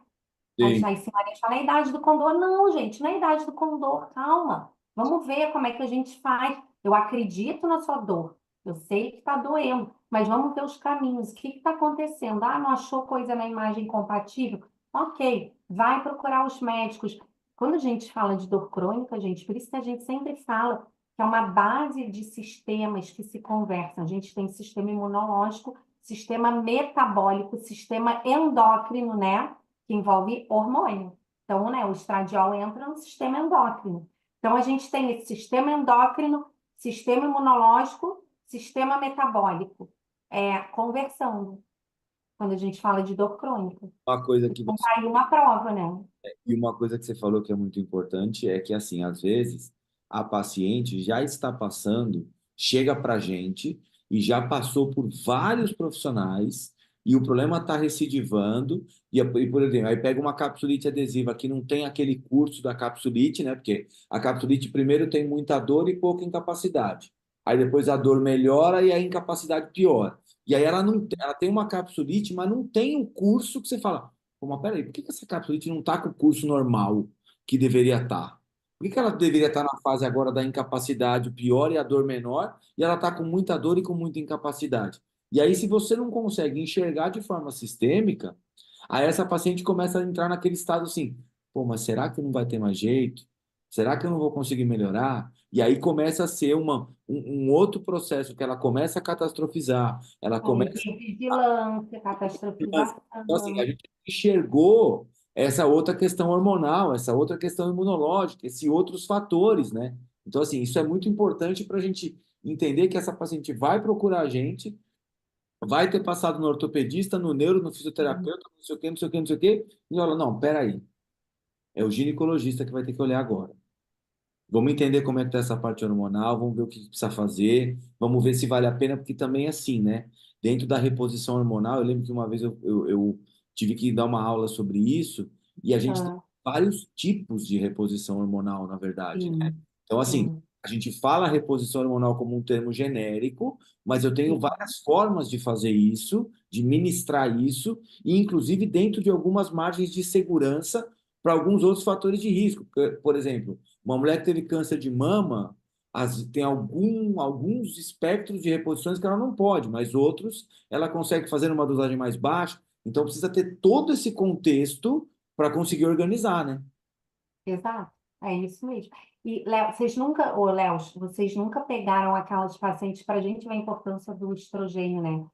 Aí Sim. aí se Maria fala, é a idade do condor. Não, gente, não é a idade do condor, calma. Vamos ver como é que a gente faz. Eu acredito na sua dor. Eu sei que está doendo, mas vamos ver os caminhos. O que está acontecendo? Ah, não achou coisa na imagem compatível? Ok, vai procurar os médicos. Quando a gente fala de dor crônica, gente, por isso que a gente sempre fala que é uma base de sistemas que se conversam. A gente tem sistema imunológico, sistema metabólico, sistema endócrino, né? Que envolve hormônio. Então, né, o estradiol entra no sistema endócrino. Então, a gente tem esse sistema endócrino, sistema imunológico, sistema metabólico, conversando, quando a gente fala de dor crônica. Uma coisa que Então, você tá aí uma prova, né? E uma coisa que você falou que é muito importante é que, assim, às vezes a paciente já está passando, chega para a gente e já passou por vários profissionais e o problema está recidivando. Por exemplo, aí pega uma capsulite adesiva que não tem aquele curso da capsulite, né? Porque a capsulite primeiro tem muita dor e pouca incapacidade. Aí depois a dor melhora e a incapacidade piora. E aí ela não, ela tem uma capsulite, mas não tem um curso que você fala. Pô, mas peraí, por que que essa capsulite não está com o curso normal que deveria estar? Por que que ela deveria estar na fase agora da incapacidade pior e a dor menor, e ela está com muita dor e com muita incapacidade? E aí, se você não consegue enxergar de forma sistêmica, aí essa paciente começa a entrar naquele estado assim, pô, mas será que não vai ter mais jeito? Será que eu não vou conseguir melhorar? E aí começa a ser um outro processo que ela começa a catastrofizar, ela começa Hipervigilância, então, assim, a catastrofização. gente enxergou essa outra questão hormonal, essa outra questão imunológica, esses outros fatores, né? Então, assim, isso é muito importante para a gente entender que essa paciente vai procurar a gente, vai ter passado no ortopedista, no neuro, no fisioterapeuta, não sei o quê, não sei o quê, não sei o quê, e olha, não, peraí, é o ginecologista que vai ter que olhar agora. Vamos entender como é que tá essa parte hormonal, vamos ver o que precisa fazer, vamos ver se vale a pena, porque também é assim, né? Dentro da reposição hormonal, eu lembro que uma vez eu tive que dar uma aula sobre isso, e a gente tem Ah, vários tipos de reposição hormonal, na verdade, né? sim, Então, assim, sim, a gente fala reposição hormonal como um termo genérico, mas eu tenho sim. várias formas de fazer isso, de ministrar isso, e inclusive dentro de algumas margens de segurança para alguns outros fatores de risco. Por exemplo, uma mulher que teve câncer de mama, tem alguns espectros de reposições que ela não pode, mas outros ela consegue fazer numa dosagem mais baixa. Então precisa ter todo esse contexto para conseguir organizar, né? Exato, é isso mesmo. E, Léo, vocês nunca pegaram aquelas pacientes, para a gente ver a importância do estrogênio, né?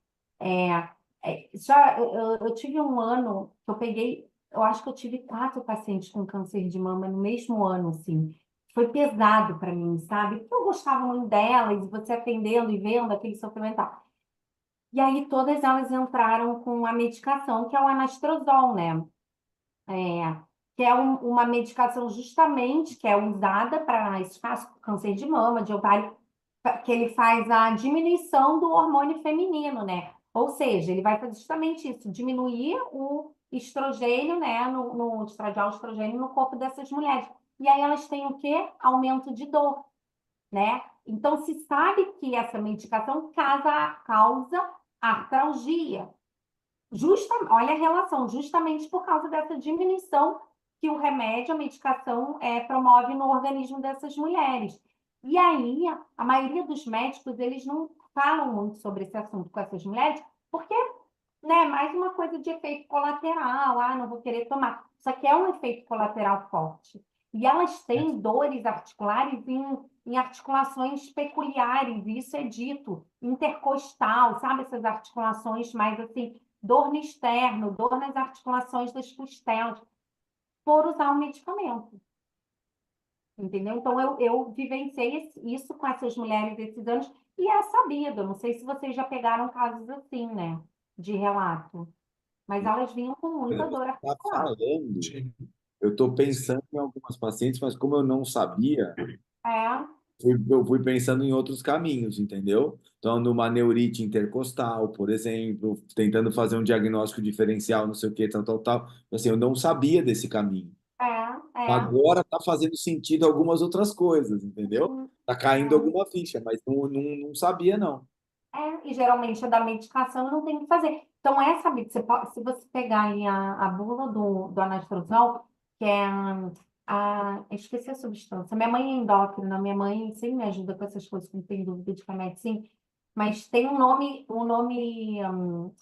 Eu tive um ano que eu peguei, eu acho que eu tive 4 pacientes com câncer de mama no mesmo ano, assim. Foi pesado para mim, sabe? Porque eu gostava muito delas, e você atendendo e vendo aquele sofrimento. E tal. E aí todas elas entraram com a medicação, que é o anastrozol, né? Que é uma medicação justamente que é usada para esse caso, câncer de mama, de ovário, que ele faz a diminuição do hormônio feminino, né? Ou seja, ele vai fazer justamente isso, diminuir o estrogênio, né, no estradiol estrogênio no corpo dessas mulheres. E aí elas têm o quê? Aumento de dor, né? Então se sabe que essa medicação causa artralgia. Olha a relação, justamente por causa dessa diminuição que o remédio, a medicação, promove no organismo dessas mulheres. E aí, a maioria dos médicos, eles não falam muito sobre esse assunto com essas mulheres, porque, né, mais uma coisa de efeito colateral, não vou querer tomar. Só que é um efeito colateral forte. E elas têm dores articulares em articulações peculiares, e isso é dito, intercostal, sabe? Essas articulações mais assim, dor no externo, dor nas articulações das costelas, por usar o medicamento. Entendeu? Então, eu vivenciei isso com essas mulheres esses anos, e é sabido. Não sei se vocês já pegaram casos assim, né? De relato. Mas elas vinham com muita dor Está articular. falando, Sim. eu estou pensando em algumas pacientes, mas como eu não sabia, É, eu fui pensando em outros caminhos, entendeu? Então, numa neurite intercostal, por exemplo, tentando fazer um diagnóstico diferencial, não sei o que, tal, tal, tal. Assim, eu não sabia desse caminho. é. Agora está fazendo sentido algumas outras coisas, entendeu? Está caindo É. alguma ficha, mas não sabia, não. E geralmente é da medicação e não tem o que fazer. Então, se você pegar aí a bula do anastrozol, que é eu esqueci a substância. Minha mãe é endócrina, minha mãe sempre me ajuda com essas coisas, quando tem dúvida de remédio, sim. Mas tem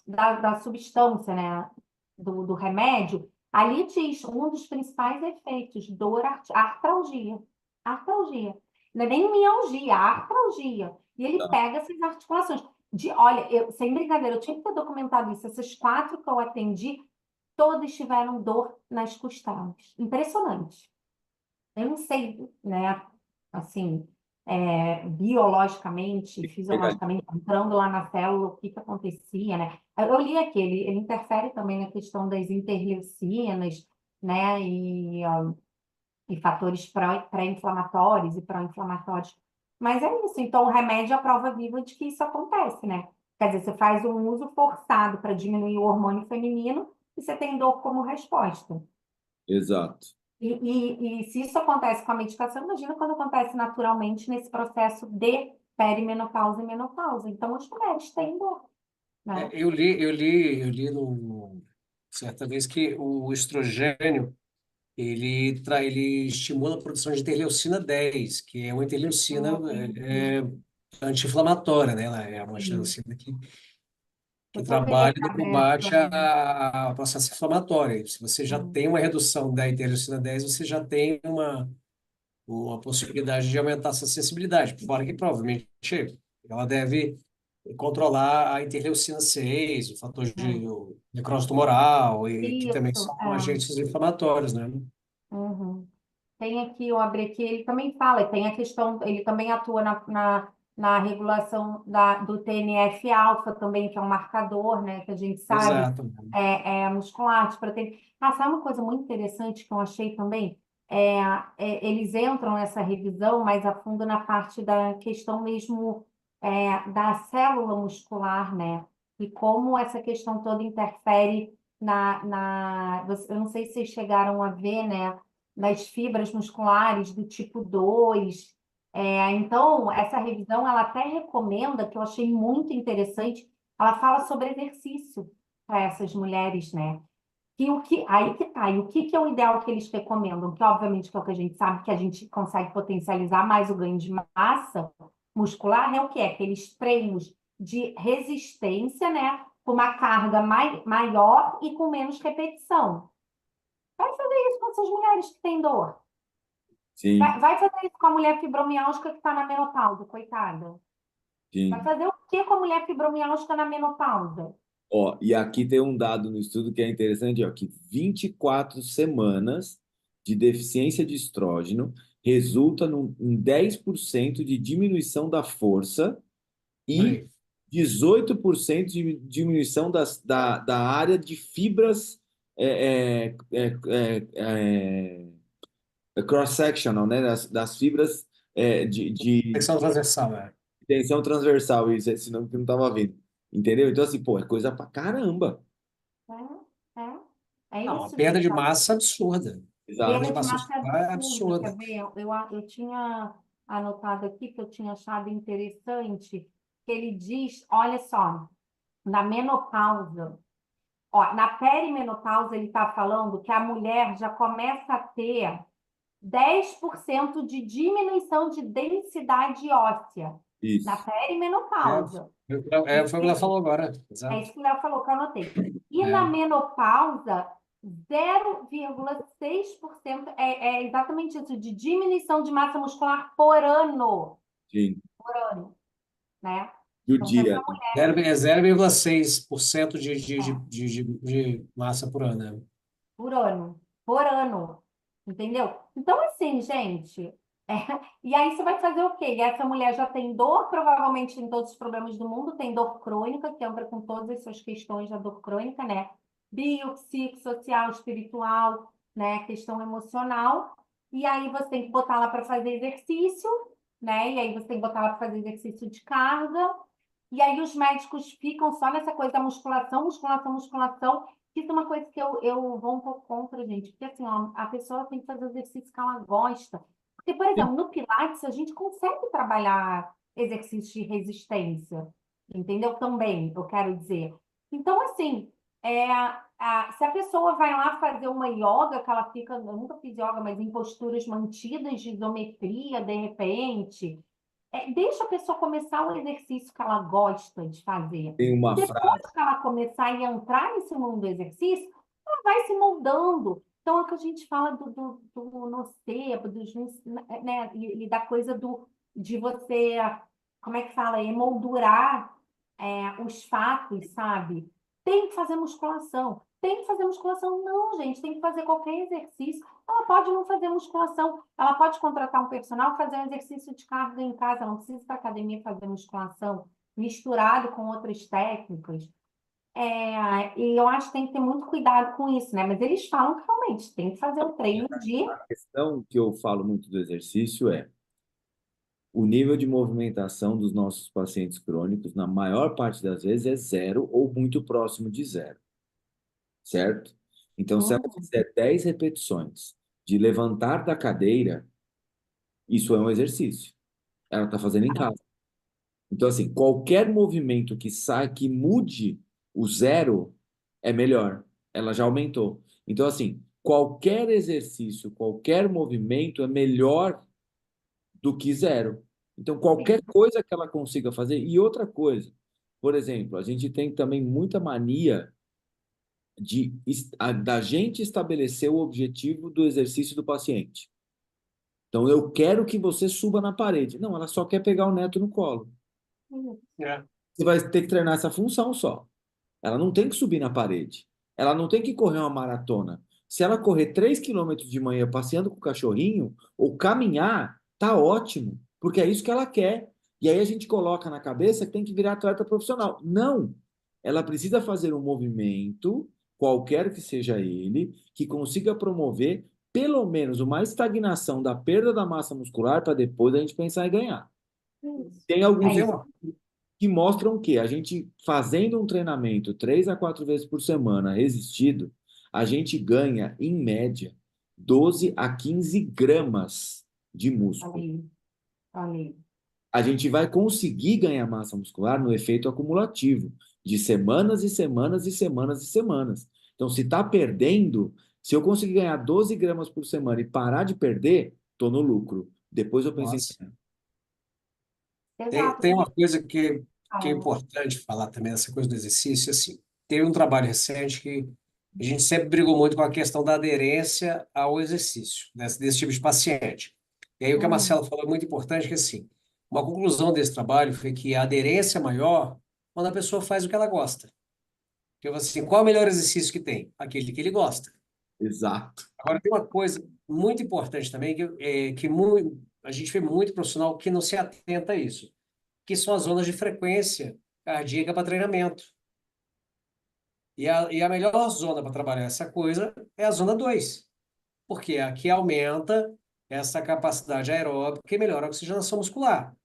da substância, né? Do remédio. Ali diz um dos principais efeitos, dor, artralgia. Artralgia. Não é nem mialgia, artralgia. E ele Tá. pega essas articulações. Olha, sem brincadeira, eu tinha que ter documentado isso. Essas 4 que eu atendi, todas tiveram dor nas costelas. Impressionante. Eu não sei, né, assim, biologicamente, Pegar- fisiologicamente, entrando lá na célula, o que que acontecia, né? Eu li aqui, ele interfere também na questão das interleucinas, né, e fatores pré-inflamatórios e pró-inflamatórios. Mas é isso, então o remédio é a prova viva de que isso acontece, né? Quer dizer, você faz um uso forçado para diminuir o hormônio feminino e você tem dor como resposta. Exato. E se isso acontece com a medicação, imagina quando acontece naturalmente nesse processo de perimenopausa e menopausa. Então, as mulheres têm dor, né? Eu li certa vez que o estrogênio ele estimula a produção de interleucina 10, que é uma interleucina Entendi. anti-inflamatória, né? Ela é uma Sim. interleucina que Depois eu queria trabalha no saber combate ao processo inflamatório. Se você já Hum, tem uma redução da interleucina 10, você já tem uma possibilidade de aumentar essa sensibilidade. Fora que provavelmente ela deve controlar a interleucina 6, o fator de é. necrose tumoral, e que também Isso, são agentes inflamatórios, né? Uhum. Tem aqui, eu abri aqui, ele também fala, tem a questão, ele também atua na regulação do TNF-alfa também, que é um marcador, né, que a gente sabe, Exato. é muscular, de proteína. Ah, sabe uma coisa muito interessante que eu achei também? Eles entram nessa revisão mais a fundo na parte da questão mesmo da célula muscular, né? E como essa questão toda interfere eu não sei se vocês chegaram a ver, né? Das fibras musculares do tipo 2. Então, essa revisão, ela até recomenda, que eu achei muito interessante, ela fala sobre exercício para essas mulheres, né? Aí que tá, e o que é o ideal que eles recomendam? Que, obviamente, que é o que a gente sabe, que a gente consegue potencializar mais o ganho de massa muscular, é o que? Aqueles treinos de resistência, né? Com uma carga maior e com menos repetição. Vai fazer isso com essas mulheres que têm dor. Sim, Vai fazer isso com a mulher fibromialgica que está na menopausa, coitada. Vai sim. fazer o que com a mulher fibromialgica na menopausa? Ó, e aqui tem um dado no estudo que é interessante, ó, que 24 semanas de deficiência de estrógeno resulta em 10% de diminuição da força e Aí. 18% de diminuição da área de fibras cross-sectional, né? Das fibras de Flexão transversal, né? tensão transversal, isso, esse nome que eu não estava vendo. Entendeu? Então, assim, pô, é coisa pra caramba. É, é Não, a isso, perda gente. de massa é absurda. A perda de Perda Exato. de massa massa é muscular é absurda, quer absurda. ver? Eu tinha anotado aqui que eu tinha achado interessante, que ele diz, olha só, na menopausa, ó, na perimenopausa ele está falando que a mulher já começa a ter 10% de diminuição de densidade óssea na Isso. É, perimenopausa. foi o que ela falou agora. É Exato. isso que o Léo falou, que eu anotei. E na É. menopausa, 0,6% é exatamente isso, de diminuição de massa muscular por ano. Sim. Por ano, né? Então, se essa Judia, né? mulher. 0,6% É, de massa por ano, né? por ano. Por ano. Entendeu? Então, assim, gente. é, E aí você vai fazer o quê? E essa mulher já tem dor, provavelmente tem todos os problemas do mundo, tem dor crônica, que entra com todas as suas questões da dor crônica, né? Biopsicossocial, espiritual, né? Questão emocional. E aí você tem que botar lá para fazer exercício, né? E aí você tem que botar lá para fazer exercício de carga. E aí os médicos ficam só nessa coisa da musculação, musculação, musculação. Isso é uma coisa que eu vou um pouco contra, gente. Porque assim, ó, a pessoa tem que fazer o exercício que ela gosta. Porque, por exemplo, no Pilates a gente consegue trabalhar exercícios de resistência. entendeu? Também, eu quero dizer. Então, assim, se a pessoa vai lá fazer uma yoga, que ela fica, eu nunca fiz yoga, mas em posturas mantidas de isometria, de repente, deixa a pessoa começar o exercício que ela gosta de fazer. Tem E uma depois frase, que ela começar a entrar nesse mundo do exercício, ela vai se moldando. Então, é o que a gente fala do nocebo, né, e da coisa de você, como é que fala, emoldurar os fatos, sabe? Tem que fazer musculação. Tem que fazer musculação? Não, gente, tem que fazer qualquer exercício. Ela pode não fazer musculação, ela pode contratar um personal, fazer um exercício de carga em casa, não precisa ir para academia fazer musculação, misturado com outras técnicas. E eu acho que tem que ter muito cuidado com isso, né? Mas eles falam que realmente tem que fazer um treino de. a questão que eu falo muito do exercício é o nível de movimentação dos nossos pacientes crônicos, na maior parte das vezes, é zero ou muito próximo de zero, certo? Então, se ela Hum, fizer 10 repetições de levantar da cadeira, isso é um exercício. Ela está fazendo em casa. Então, assim, qualquer movimento que sai, que mude o zero, é melhor. Ela já aumentou. Então, assim, qualquer exercício, qualquer movimento é melhor do que zero. Então, qualquer sim, coisa que ela consiga fazer. E outra coisa, por exemplo, a gente tem também muita mania da gente estabelecer o objetivo do exercício do paciente. Então, eu quero que você suba na parede. Não, ela só quer pegar o neto no colo. É. Você vai ter que treinar essa função só. Ela não tem que subir na parede. Ela não tem que correr uma maratona. Se ela correr 3 quilômetros de manhã passeando com o cachorrinho ou caminhar, tá ótimo, porque é isso que ela quer. E aí a gente coloca na cabeça que tem que virar atleta profissional. Não. Ela precisa fazer um movimento, qualquer que seja ele, que consiga promover pelo menos uma estagnação da perda da massa muscular para depois a gente pensar em ganhar. isso. Tem E alguns tem estudos uma, que mostram que a gente fazendo um treinamento 3 a 4 vezes por semana resistido, a gente ganha, em média, 12 a 15 gramas de músculo. Falei, falei. A gente vai conseguir ganhar massa muscular no efeito acumulativo, de semanas e semanas e semanas e semanas. Então, se está perdendo, se eu conseguir ganhar 12 gramas por semana e parar de perder, estou no lucro. Depois eu pensei, nossa, Exato. tem uma coisa que é Fala. importante falar também, essa coisa do exercício, assim, teve um trabalho recente que a gente sempre brigou muito com a questão da aderência ao exercício, desse tipo de paciente. E aí o que a Uhum. Marcela falou é muito importante, que assim, uma conclusão desse trabalho foi que a aderência é maior quando a pessoa faz o que ela gosta. Porque assim, qual é o melhor exercício que tem? Aquele que ele gosta. exato. Agora, tem uma coisa muito importante também, a gente vê muito profissional que não se atenta a isso, que são as zonas de frequência cardíaca para treinamento. E a melhor zona para trabalhar essa coisa é a zona 2, porque é a que aumenta essa capacidade aeróbica e melhora a oxigenação muscular.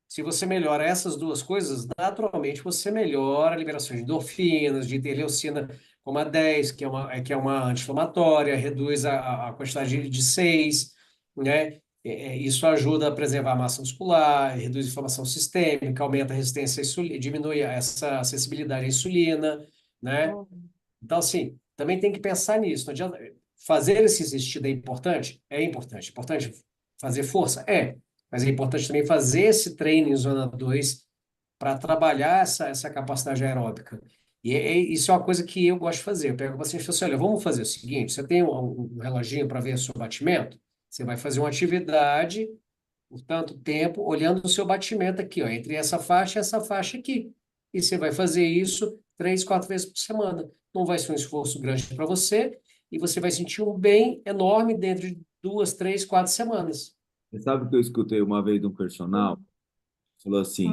Se você melhora essas duas coisas, naturalmente você melhora a liberação de endorfinas, de interleucina como a 10, que é uma anti-inflamatória, reduz a quantidade de 6, né? Isso ajuda a preservar a massa muscular, reduz a inflamação sistêmica, aumenta a resistência à insulina, diminui essa sensibilidade à insulina, né? Uhum. Então, assim, também tem que pensar nisso. Não adianta. Fazer esse exercício é importante? É importante. Importante fazer força? É. Mas é importante também fazer esse treino em zona 2 para trabalhar essa capacidade aeróbica. Isso é uma coisa que eu gosto de fazer. Eu pego o paciente e falo assim, olha, vamos fazer o seguinte, você tem um reloginho para ver o seu batimento? Você vai fazer uma atividade por tanto tempo, olhando o seu batimento aqui, ó, entre essa faixa e essa faixa aqui. E você vai fazer isso 3, 4 vezes por semana. Não vai ser um esforço grande para você e você vai sentir um bem enorme dentro de 2, 3, 4 semanas. Você sabe o que eu escutei uma vez de um personal? Uhum. Falou assim: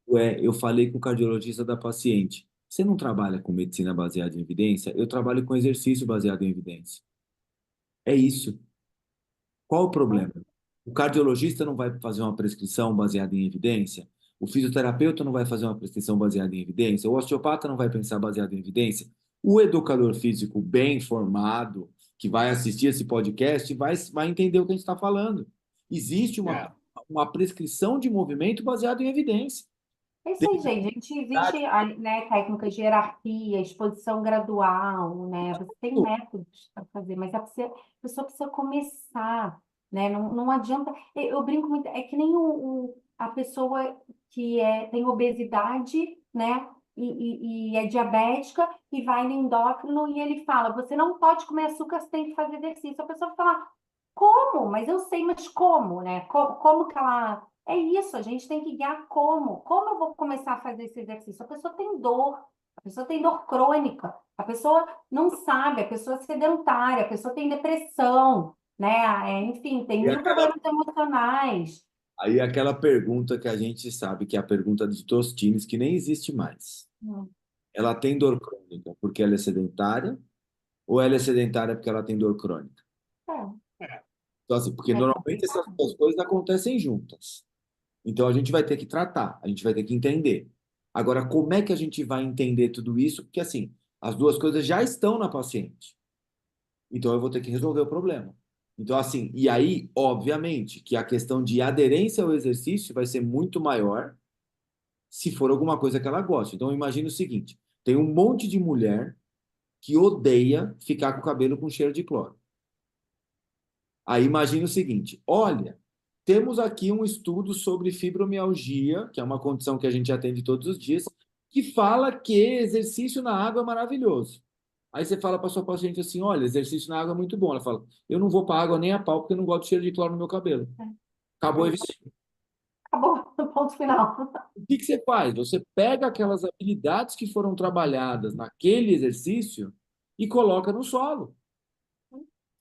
Ué, eu falei com o cardiologista da paciente. Você não trabalha com medicina baseada em evidência? Eu trabalho com exercício baseado em evidência. É isso. Qual o problema? O cardiologista não vai fazer uma prescrição baseada em evidência? O fisioterapeuta não vai fazer uma prescrição baseada em evidência? O osteopata não vai pensar baseado em evidência? O educador físico bem formado, que vai assistir esse podcast, vai entender o que a gente está falando. Existe É, uma prescrição de movimento baseada em evidência. É isso aí, gente. Existe, né, técnicas de hierarquia, exposição gradual, né? Você tem métodos para fazer, mas a pessoa precisa começar, né? Não adianta. Eu brinco muito, é que nem a pessoa que tem obesidade, né? E é diabética e vai no endócrino e ele fala: você não pode comer açúcar, você tem que fazer exercício. A pessoa fala: como? Mas eu sei, mas como, né? Como que ela. É isso, a gente tem que guiar como. Como eu vou começar a fazer esse exercício? A pessoa tem dor crônica, a pessoa não sabe, a pessoa é sedentária, a pessoa tem depressão, né? Enfim, tem E mil aquela, problemas emocionais. aí aquela pergunta que a gente sabe que é a pergunta de Tostines, que nem existe mais. Hum, Ela tem dor crônica porque ela é sedentária ou ela é sedentária porque ela tem dor crônica? É, Então, assim, porque é normalmente essas complicado. duas coisas acontecem juntas. Então, a gente vai ter que tratar, a gente vai ter que entender. Agora, como é que a gente vai entender tudo isso? Porque, assim, as duas coisas já estão na paciente. Então, eu vou ter que resolver o problema. Então, assim, e aí, obviamente, que a questão de aderência ao exercício vai ser muito maior se for alguma coisa que ela goste. Então, imagine o seguinte: tem um monte de mulher que odeia ficar com o cabelo com cheiro de cloro. Aí imagine o seguinte: olha, temos aqui um estudo sobre fibromialgia, que é uma condição que a gente atende todos os dias, que fala que exercício na água é maravilhoso. Aí você fala para sua paciente assim: olha, exercício na água é muito bom. Ela fala: eu não vou para água nem a pau porque eu não gosto de cheiro de cloro no meu cabelo. É, Acabou a é, evidência. acabou, ponto final. O que que você faz? Você pega aquelas habilidades que foram trabalhadas naquele exercício e coloca no solo.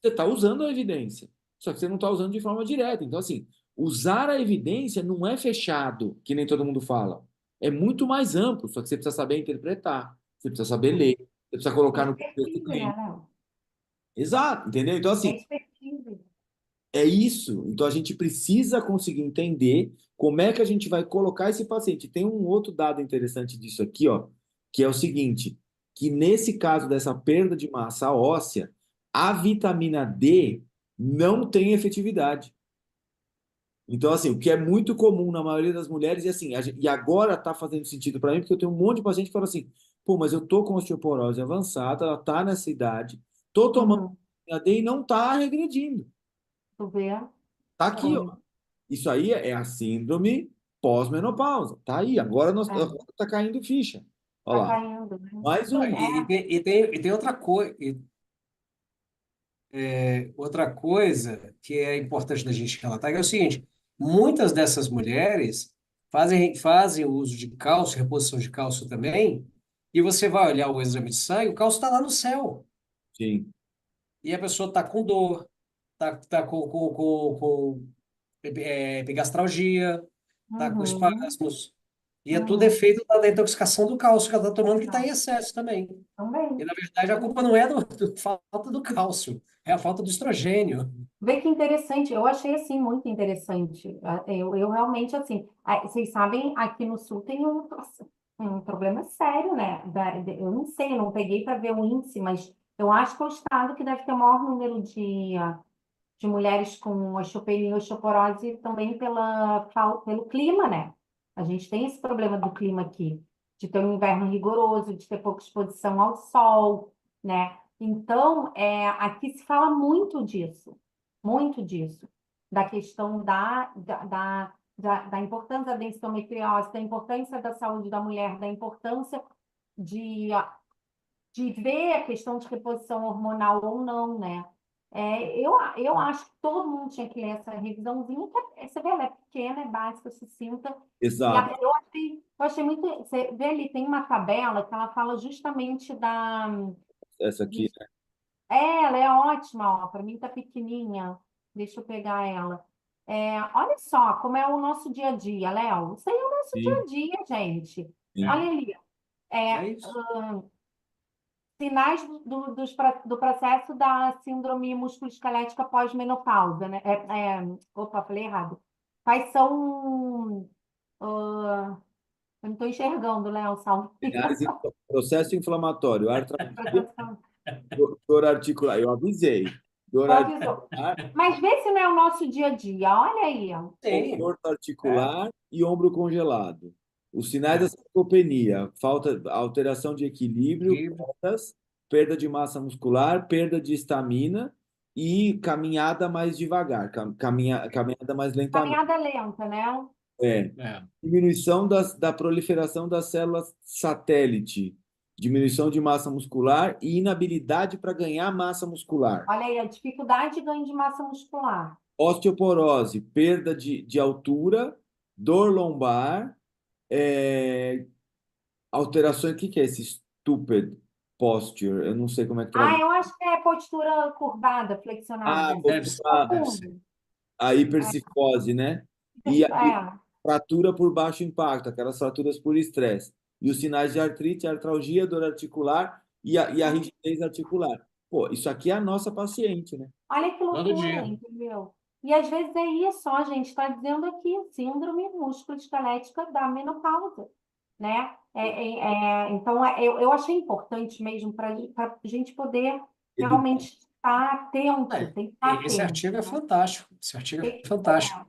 Você está usando a evidência, só que você não está usando de forma direta. Então, assim, usar a evidência não é fechado, que nem todo mundo fala. É muito mais amplo, só que você precisa saber interpretar, você precisa saber ler, você precisa colocar no contexto Expertise, né, cliente. Léo? Exato, entendeu? Então, É assim, expertise. é isso. Então, a gente precisa conseguir entender como é que a gente vai colocar esse paciente. Tem um outro dado interessante disso aqui, ó, que é o seguinte, que nesse caso dessa perda de massa óssea, a vitamina D não tem efetividade. Então, assim, o que é muito comum na maioria das mulheres, e assim, e agora está fazendo sentido para mim, porque eu tenho um monte de paciente que fala assim, pô, mas eu tô com osteoporose avançada, ela tá nessa idade, tô tomando Uhum. vitamina D e não tá regredindo. Tu vê? Tá aqui, ó. Olha, Isso aí é a síndrome pós-menopausa. Tá aí, agora nós é, agora tá caindo ficha. Olha tá lá. caindo, né? Mais Não, um. e tem outra coisa que é importante da gente relatar, que é o seguinte: muitas dessas mulheres fazem o uso de cálcio, reposição de cálcio também, e você vai olhar o exame de sangue, o cálcio está lá no céu. Sim, E a pessoa está com dor, tá com epigastralgia, está com Uhum, espasmos. E é tudo uhum. efeito da intoxicação do cálcio que ela está tomando, que está em excesso também. E, Também. na verdade, a culpa não é do falta do cálcio, é a falta do estrogênio. Vê que interessante, eu achei assim muito interessante. Eu realmente assim, vocês sabem, aqui no sul tem um problema sério, né? Eu não sei, eu não peguei para ver o índice, mas eu acho que é o estado que deve ter o maior número de mulheres com osteopenia e osteoporose também pelo clima, né? A gente tem esse problema do clima aqui, de ter um inverno rigoroso, de ter pouca exposição ao sol, né? Então, aqui se fala muito disso, da questão da importância da endometriose, da importância da saúde da mulher, da importância de, de ver a questão de reposição hormonal ou não, né? Eu acho que todo mundo tinha que ler essa revisãozinha, que você vê, ela é pequena, é básica, sucinta, e exato. eu achei muito. Você vê ali, tem uma tabela que ela fala justamente Essa aqui, de- ela é ótima, ó, para mim tá pequenininha. Deixa eu pegar ela. Olha só como é o nosso dia a dia, Léo. Isso aí é o nosso dia a sim, dia, gente. sim. Olha ali. É, É isso. sinais do processo da síndrome musculoesquelética pós-menopausa, né? Opa, falei errado. Quais são. Eu não estou enxergando, Léo, salve. Sinais, então, processo inflamatório, artralgia, dor articular. Eu avisei. Dor Avisou. articular, Mas vê se não é o nosso dia a dia. Olha aí, ó. Tem. conforto É. articular e ombro congelado. Os sinais da sarcopenia, falta, alteração de equilíbrio, Equilíbrio. perda de massa muscular, perda de estamina e caminhada mais devagar, caminhada mais lentamente. Caminhada lenta, né? É. É. Diminuição da proliferação das células satélite, diminuição de massa muscular e inabilidade para ganhar massa muscular. Olha aí, a dificuldade de ganho de massa muscular. Osteoporose, perda de altura, dor lombar, é, alterações. O que que é esse stupid posture? Eu não sei como é que Ah, traduz. eu acho que é postura curvada, flexionada. Deve ser, deve ser. Profundo. A hipercifose, né? E a É, fratura por baixo impacto, aquelas fraturas por estresse. E os sinais de artrite, artralgia, dor articular e a rigidez articular. Pô, isso aqui é a nossa paciente, né? olha que Todo loucura, dia. entendeu? E às vezes é isso, ó, a gente está dizendo aqui, síndrome músculo-esquelética da menopausa, né? Então, eu achei importante mesmo para a gente poder Educar. realmente estar atento, É, tem que estar esse atento, artigo é né? fantástico. Esse artigo é Tem- fantástico.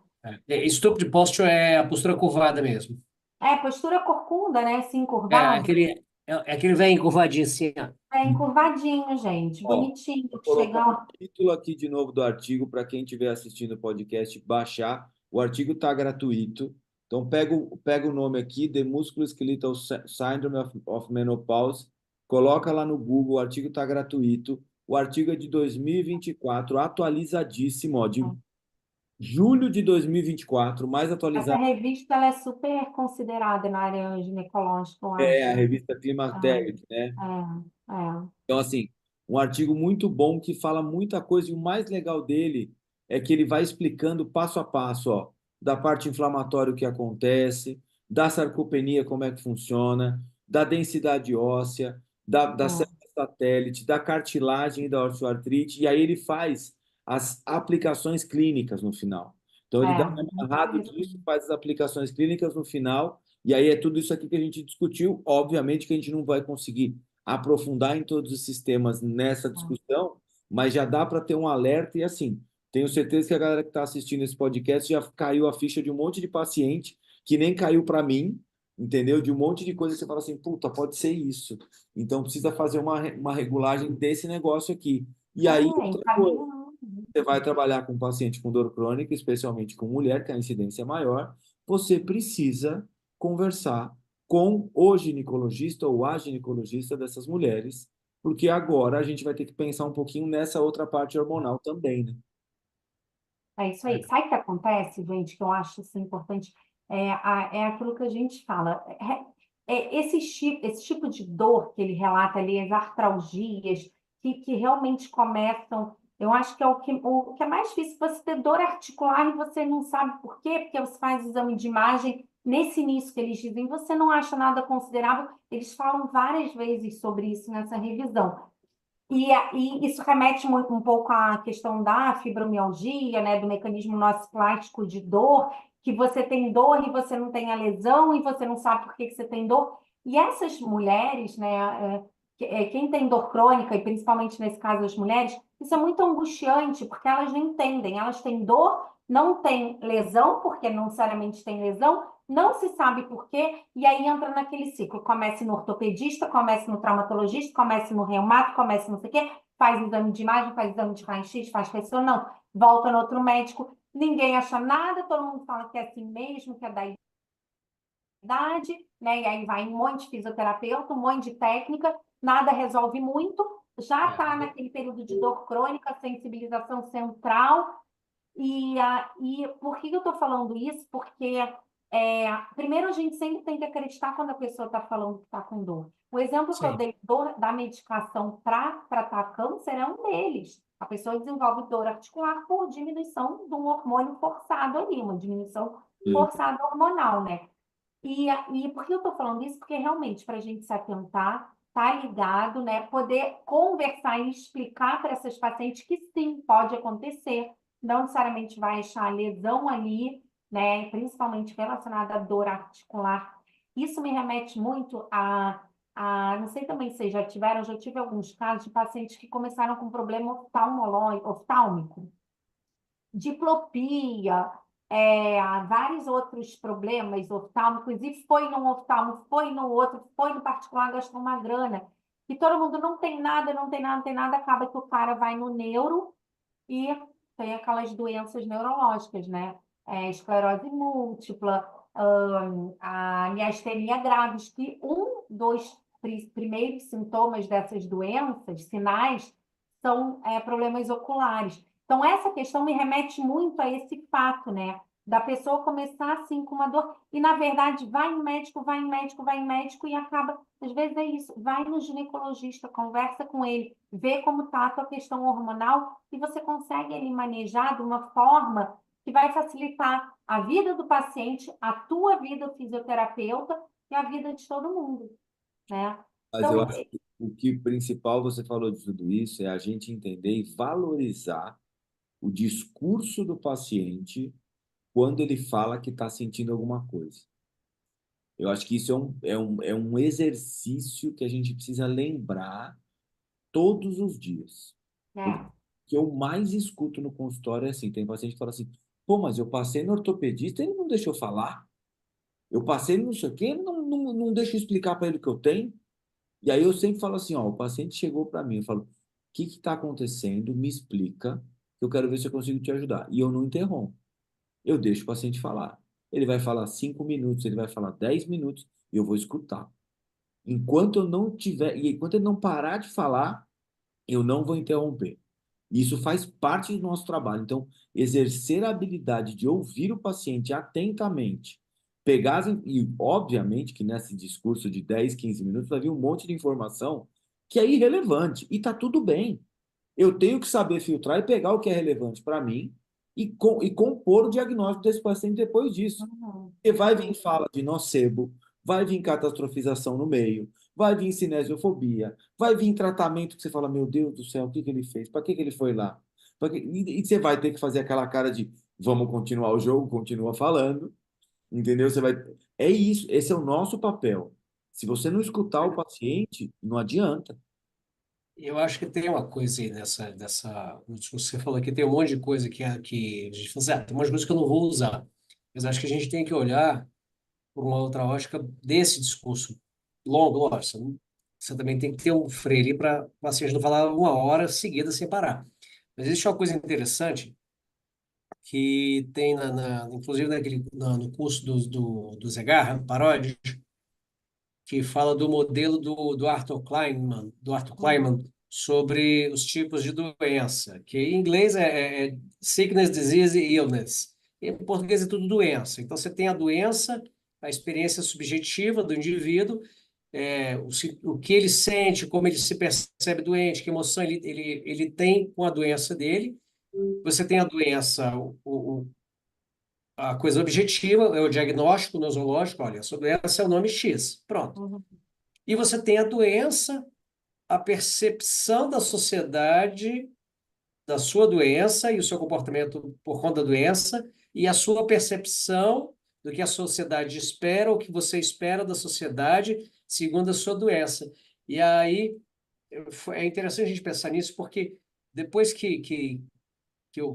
Stupid posture é a postura curvada mesmo. postura corcunda, né? Assim, É curvado, aquele, é aquele velho curvadinho assim, ó. encurvadinho, gente, Ó, bonitinho, vou que chega colocar o lá. título aqui de novo do artigo para quem estiver assistindo o podcast baixar. O artigo está gratuito. Então, pega o nome aqui, The Musculoskeletal Syndrome of Menopause, coloca lá no Google, o artigo está gratuito. O artigo é de 2024, atualizadíssimo, ó, de julho de 2024, mais Essa atualizado. revista ela é super considerada na área ginecológica, eu É acho. a revista Ah, Climateric, né? é. Então, assim, um artigo muito bom que fala muita coisa, e o mais legal dele é que ele vai explicando passo a passo, ó, da parte inflamatória o que acontece, da sarcopenia, como é que funciona, da densidade óssea, da célula satélite, da cartilagem e da osteoartrite, e aí ele faz as aplicações clínicas no final. Então, ele dá um Muito amarrado disso, interessante. faz as aplicações clínicas no final, e aí é tudo isso aqui que a gente discutiu. Obviamente que a gente não vai conseguir aprofundar em todos os sistemas nessa discussão, mas já dá para ter um alerta e assim, tenho certeza que a galera que está assistindo esse podcast já caiu a ficha de um monte de paciente que nem caiu para mim, entendeu? De um monte de coisa que você fala assim, puta, pode ser isso. Então precisa fazer uma regulagem desse negócio aqui. E aí, outra coisa, Encaminhando. você vai trabalhar com paciente com dor crônica, especialmente com mulher, que a incidência é maior, você precisa conversar com o ginecologista ou a ginecologista dessas mulheres, porque agora a gente vai ter que pensar um pouquinho nessa outra parte hormonal também, né? É isso É. aí. Sabe o que acontece, gente, que eu acho assim, importante? É aquilo que a gente fala. Esse tipo de dor que ele relata ali, as artralgias, que realmente começam. Eu acho que é o que é mais difícil, você ter dor articular e você não sabe por quê, porque você faz exame de imagem. Nesse início que eles dizem, você não acha nada considerável. Eles falam várias vezes sobre isso nessa revisão. E isso remete um pouco à questão da fibromialgia, né, do mecanismo nosso plástico de dor, que você tem dor e você não tem a lesão e você não sabe por que você tem dor. E essas mulheres, né, quem tem dor crônica, e principalmente nesse caso as mulheres, isso é muito angustiante, porque elas não entendem, elas têm dor, não têm lesão, porque não necessariamente tem lesão, não se sabe por quê, e aí entra naquele ciclo. Comece no ortopedista, comece no traumatologista, comece no reumato, comece não sei o quê, faz exame de imagem, faz exame de raio-x, faz ressonância, volta no outro médico, ninguém acha nada, todo mundo fala que é assim mesmo, que é da idade, né? E aí vai um monte de fisioterapeuta, um monte de técnica, nada resolve muito, já está É. naquele período de dor crônica, sensibilização central, e por que eu estou falando isso? Porque, primeiro, a gente sempre tem que acreditar quando a pessoa está falando que está com dor. O exemplo que eu Sim. dei da medicação para tratar câncer é um deles. A pessoa desenvolve dor articular por diminuição de um hormônio forçado ali, uma diminuição Hum. forçada hormonal, né? E por que eu estou falando isso? Porque realmente, para a gente se atentar, tá ligado, né? Poder conversar e explicar para essas pacientes que sim, pode acontecer, não necessariamente vai achar lesão ali, né? Principalmente relacionada à dor articular. Isso me remete muito não sei também se vocês já tiveram, já tive alguns casos de pacientes que começaram com problema oftálmico, diplopia, há vários outros problemas oftálmicos, e foi num oftalmo, foi no outro, foi no particular, gastou uma grana. E todo mundo não tem nada, não tem nada, não tem nada, acaba que o cara vai no neuro e tem aquelas doenças neurológicas, né? Esclerose múltipla, a miastenia graves, que um dos primeiros sintomas dessas doenças, sinais, são problemas oculares. Então, essa questão me remete muito a esse fato, né? Da pessoa começar assim com uma dor, e na verdade vai em médico, vai em médico, vai em médico, e acaba, às vezes é isso, vai no ginecologista, conversa com ele, vê como está a tua questão hormonal, e você consegue ele manejar de uma forma que vai facilitar a vida do paciente, a tua vida fisioterapeuta e a vida de todo mundo, né? Mas eu Então, acho que o que principal você falou de tudo isso é a gente entender e valorizar o discurso do paciente quando ele fala que está sentindo alguma coisa. Eu acho que isso é um exercício que a gente precisa lembrar todos os dias. O é, que eu mais escuto no consultório é assim, tem paciente que fala assim, pô, mas eu passei no ortopedista e ele não deixou eu falar. Eu passei no não sei o quê, ele não deixa eu explicar para ele o que eu tenho. E aí eu sempre falo assim, ó, o paciente chegou para mim, eu falo, o que está acontecendo? Me explica, que eu quero ver se eu consigo te ajudar. E eu não interrompo. Eu deixo o paciente falar. Ele vai falar 5 minutos, ele vai falar 10 minutos, e eu vou escutar. Enquanto eu não tiver, e enquanto ele não parar de falar, eu não vou interromper. Isso faz parte do nosso trabalho. Então, exercer a habilidade de ouvir o paciente atentamente, pegar, e obviamente que nesse discurso de 10, 15 minutos vai vir um monte de informação que é irrelevante, e tá tudo bem. Eu tenho que saber filtrar e pegar o que é relevante para mim e compor o diagnóstico desse paciente depois disso. uhum, Porque vai vir fala de nocebo, vai vir catastrofização no meio, vai vir cinesiofobia, vai vir tratamento que você fala, meu Deus do céu, o que que ele fez? Para que que ele foi lá? E você vai ter que fazer aquela cara de vamos continuar o jogo, continua falando, entendeu? Você vai. É isso, esse é o nosso papel. Se você não escutar o paciente, não adianta. Eu acho que tem uma coisa aí no discurso que você falou aqui, tem um monte de coisa que a gente fala assim, tem umas coisas que eu não vou usar. Mas acho que a gente tem que olhar por uma outra ótica desse discurso longo, lógico. Você também tem que ter um freio ali para o paciente não falar 1 hora seguida sem parar. Mas existe uma coisa interessante que tem, inclusive no curso do Zé Garra, Paródia, que fala do modelo do Arthur uhum, Kleinman sobre os tipos de doença, que em inglês é sickness, disease e illness. Em português é tudo doença. Então você tem a doença, a experiência subjetiva do indivíduo, o que ele sente, como ele se percebe doente, que emoção ele tem com a doença dele. Você tem a doença, a coisa objetiva, é o diagnóstico nosológico, olha, a sua doença é o nome X, pronto. uhum. E você tem a doença, a percepção da sociedade da sua doença e o seu comportamento por conta da doença, e a sua percepção do que a sociedade espera, ou que você espera da sociedade segundo a sua doença. E aí é interessante a gente pensar nisso, porque depois que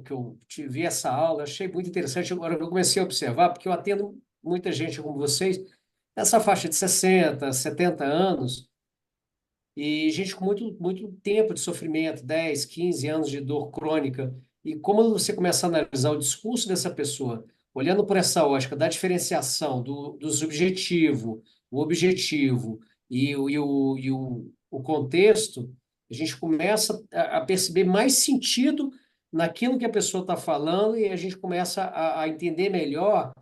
eu tive essa aula, achei muito interessante. Agora eu comecei a observar, porque eu atendo muita gente como vocês, nessa faixa de 60, 70 anos, e gente com muito, muito tempo de sofrimento, 10, 15 anos de dor crônica. E como você começa a analisar o discurso dessa pessoa, olhando por essa ótica da diferenciação do subjetivo, o objetivo e o contexto, a gente começa a perceber mais sentido naquilo que a pessoa está falando, e a gente começa a entender melhor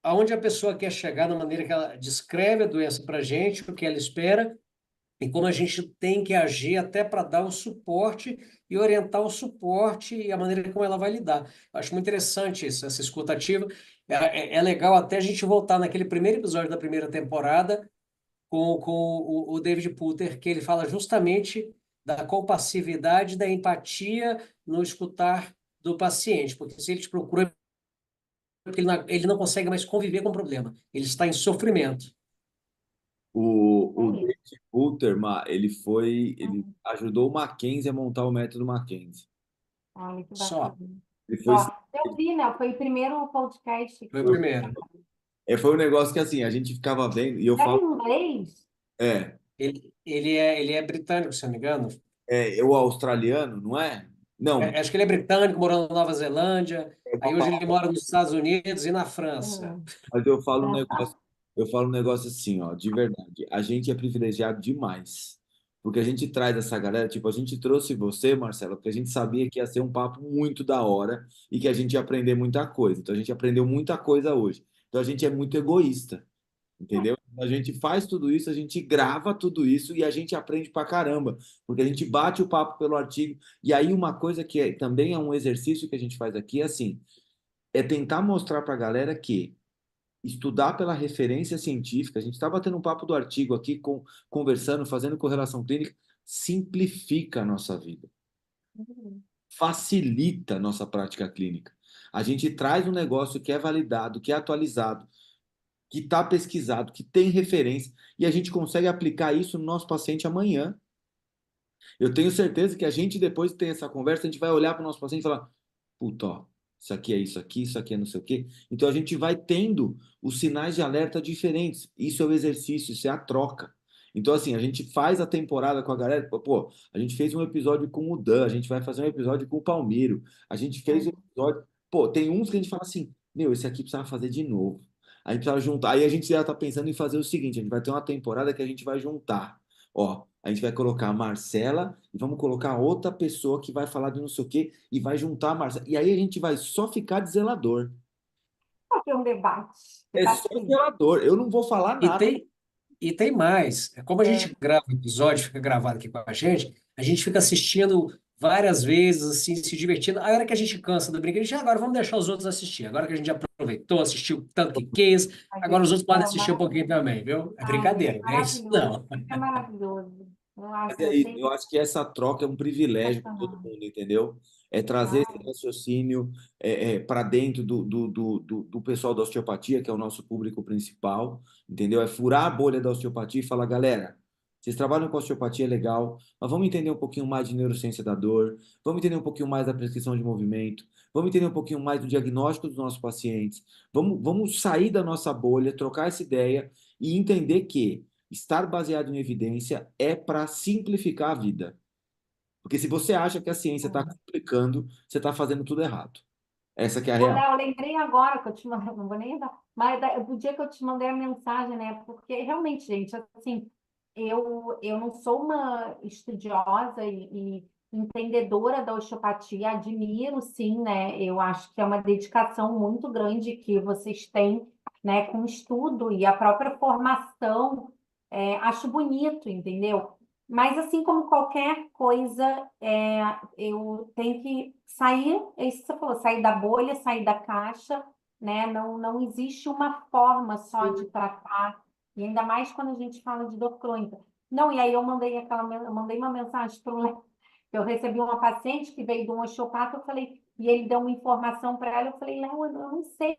aonde a pessoa quer chegar, na maneira que ela descreve a doença para a gente, o que ela espera e como a gente tem que agir até para dar o suporte e orientar o suporte e a maneira como ela vai lidar. Acho muito interessante isso, essa escutativa. É legal até a gente voltar naquele primeiro episódio da primeira temporada com o David Putter, que ele fala justamente da compassividade, da empatia no escutar do paciente, porque se ele te procura, é porque ele não consegue mais conviver com o problema, ele está em sofrimento. O É isso. David Puterman, ele ajudou o Mackenzie a montar o método Mackenzie. Olha que Só. bacana. Ele foi, Ó, eu vi, né? Foi o primeiro podcast Foi o que... primeiro. foi um negócio que assim, a gente ficava vendo, e eu Era falo, em inglês? é, Ele é britânico, se não me engano. o australiano, não é? Não, Acho que ele é britânico, morando na Nova Zelândia. Aí hoje ele mora nos Estados Unidos e na França. Hum. mas eu falo um negócio assim, ó, de verdade. A gente é privilegiado demais. Porque a gente traz essa galera, tipo, a gente trouxe você, Marcelo, porque a gente sabia que ia ser um papo muito da hora e que a gente ia aprender muita coisa. Então a gente aprendeu muita coisa hoje. Então a gente é muito egoísta, entendeu? A gente faz tudo isso, a gente grava tudo isso e a gente aprende pra caramba, porque a gente bate o papo pelo artigo. E aí uma coisa que também é um exercício que a gente faz aqui é assim, é tentar mostrar pra galera que estudar pela referência científica, a gente está batendo um papo do artigo aqui, conversando, fazendo correlação clínica, simplifica a nossa vida, facilita a nossa prática clínica. A gente traz um negócio que é validado, que é atualizado, que está pesquisado, que tem referência, e a gente consegue aplicar isso no nosso paciente amanhã. Eu tenho certeza que a gente, depois de ter essa conversa, a gente vai olhar para o nosso paciente e falar: puta, ó, isso aqui é não sei o quê. Então a gente vai tendo os sinais de alerta diferentes. Isso é o exercício, isso é a troca. Então, assim, a gente faz a temporada com a galera. Pô, a gente fez um episódio com o Dan, a gente vai fazer um episódio com o Palmiro, a gente fez um episódio. Pô, tem uns que a gente fala assim: meu, esse aqui precisava fazer de novo. A gente precisava juntar. Aí a gente já tá pensando em fazer o seguinte: a gente vai ter uma temporada que a gente vai juntar. Ó, a gente vai colocar a Marcela e vamos colocar outra pessoa que vai falar de não sei o quê e vai juntar a Marcela. E aí a gente vai só ficar de zelador. Fazer um debate. É só Assim. zelador. Eu não vou falar E nada. tem, e tem mais. Como a É, gente grava o episódio, fica gravado aqui com a gente fica assistindo várias vezes, assim, se divertindo. A hora que a gente cansa do brinquedo, a gente, agora vamos deixar os outros assistir. Agora que a gente já aproveitou, assistiu tanto que quis, a agora os gente, outros podem pô, assistir um pouquinho também, viu? É ai, brincadeira, não é isso? maravilhoso. Não. Isso é maravilhoso. Eu Mas acho, é eu isso. tenho Eu acho que essa troca é um privilégio para todo impressionante. mundo, entendeu? É trazer esse Ai, raciocínio para dentro do pessoal da osteopatia, que é o nosso público principal, entendeu? É furar a bolha da osteopatia e falar: galera, vocês trabalham com osteopatia, é legal, mas vamos entender um pouquinho mais de neurociência da dor, vamos entender um pouquinho mais da prescrição de movimento, vamos entender um pouquinho mais do diagnóstico dos nossos pacientes, vamos sair da nossa bolha, trocar essa ideia e entender que estar baseado em evidência é para simplificar a vida. Porque se você acha que a ciência está complicando, você está fazendo tudo errado. Essa que é a real. Léo, eu lembrei agora que eu te mandei, não vou nem dar, mas do dia que eu te mandei a mensagem, né? Porque realmente, gente, assim, eu não sou uma estudiosa e entendedora da osteopatia, admiro sim, né? Eu acho que é uma dedicação muito grande que vocês têm, né, com o estudo e a própria formação. Acho bonito, entendeu? Mas assim como qualquer coisa, eu tenho que sair, é isso que você falou, sair da bolha, sair da caixa, né? Não existe uma forma só de tratar, e ainda mais quando a gente fala de dor crônica. Não, e aí eu mandei uma mensagem para o Léo, eu recebi uma paciente que veio de um osteopata, eu falei, e ele deu uma informação para ela, eu falei, Léo, eu não sei.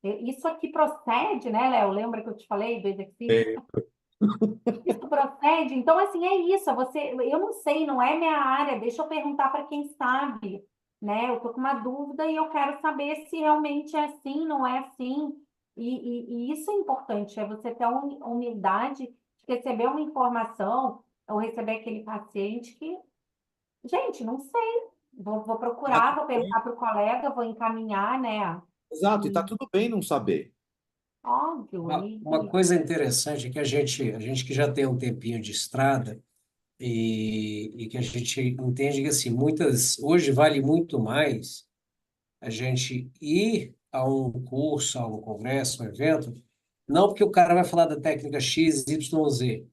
Isso aqui procede, né, Léo? Lembra que eu te falei do exercício? É, Isso procede? Então, assim, é isso. Eu não sei, não é minha área. Deixa eu perguntar para quem sabe, né? Eu tô com uma dúvida e eu quero saber se realmente é assim, não é assim. E isso é importante, é você ter a humildade de receber uma informação ou receber aquele paciente que, gente, não sei. Vou tá procurar, tudo vou bem. perguntar para o colega, vou encaminhar, né? Exato, e tá E tudo bem não saber. óbvio. Uma coisa interessante é que a gente que já tem um tempinho de estrada e que a gente entende que assim, hoje vale muito mais a gente ir a um curso, a um congresso, um evento, não porque o cara vai falar da técnica X, Y, Z,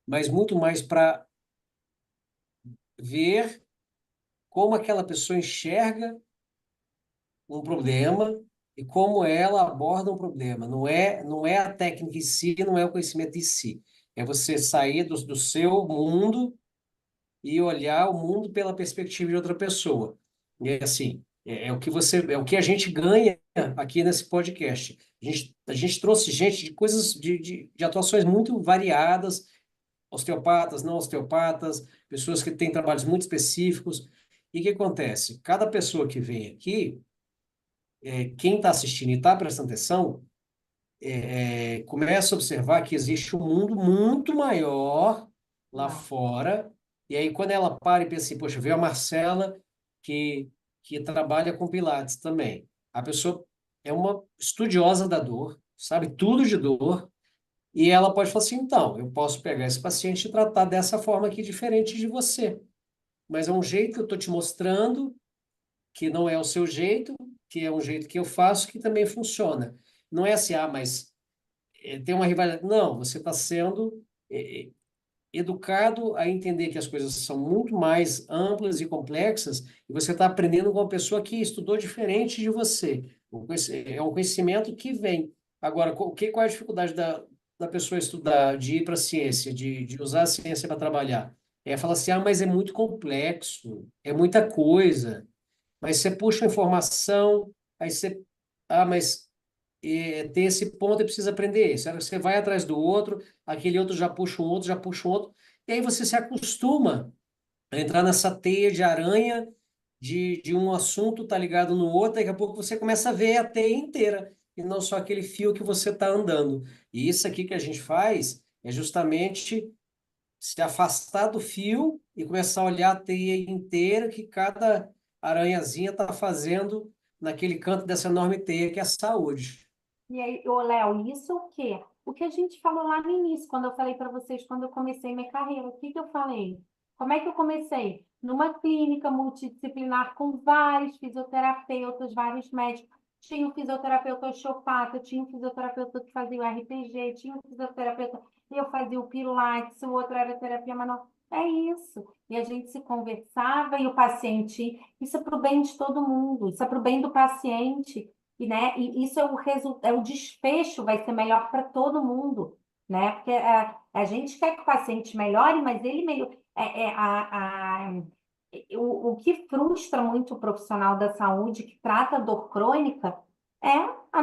mas muito mais para ver como aquela pessoa enxerga um problema e como ela aborda um problema. Não é a técnica em si, não é o conhecimento em si. É você sair do seu mundo e olhar o mundo pela perspectiva de outra pessoa. E é assim, é o que a gente ganha aqui nesse podcast. A gente trouxe gente de coisas, de atuações muito variadas, osteopatas, não osteopatas, pessoas que têm trabalhos muito específicos, E o que acontece? Cada pessoa que vem aqui, quem está assistindo e está prestando atenção, começa a observar que existe um mundo muito maior lá Não. fora. E aí, quando ela para e pensa assim, poxa, veio a Marcela que trabalha com Pilates também. A pessoa é uma estudiosa da dor, sabe tudo de dor, e ela pode falar assim, então, eu posso pegar esse paciente e tratar dessa forma aqui diferente de você. Mas é um jeito que eu estou te mostrando que não é o seu jeito, que é um jeito que eu faço que também funciona. Não é assim, mas tem uma rivalidade. Não, você está sendo educado a entender que as coisas são muito mais amplas e complexas e você está aprendendo com uma pessoa que estudou diferente de você. É um conhecimento que vem. Agora, qual é a dificuldade da pessoa estudar, de ir para a ciência, de usar a ciência para trabalhar? É falar assim, mas é muito complexo, é muita coisa. Mas você puxa a informação, aí você... mas tem esse ponto e precisa aprender isso. Aí você vai atrás do outro, aquele outro já puxa um outro, já puxa um outro, e aí você se acostuma a entrar nessa teia de aranha de um assunto tá ligado no outro, daqui a pouco você começa a ver a teia inteira, e não só aquele fio que você está andando. E isso aqui que a gente faz é justamente se afastar do fio e começar a olhar a teia inteira que cada aranhazinha está fazendo naquele canto dessa enorme teia que é a saúde. E aí, ô Léo, isso o quê? O que a gente falou lá no início, quando eu falei para vocês, quando eu comecei minha carreira, o que que eu falei? Como é que eu comecei? Numa clínica multidisciplinar com vários fisioterapeutas, vários médicos. Tinha um fisioterapeuta osteopata, tinha um fisioterapeuta que fazia o RPG, tinha um fisioterapeuta, eu fazia o Pilates, o outro era terapia manual. É isso. E a gente se conversava e o paciente, isso é para o bem de todo mundo, isso é para o bem do paciente. E, né, e isso é o desfecho vai ser melhor para todo mundo, né? Porque a gente quer que o paciente melhore, mas ele melhor, o que frustra muito o profissional da saúde que trata a dor crônica é a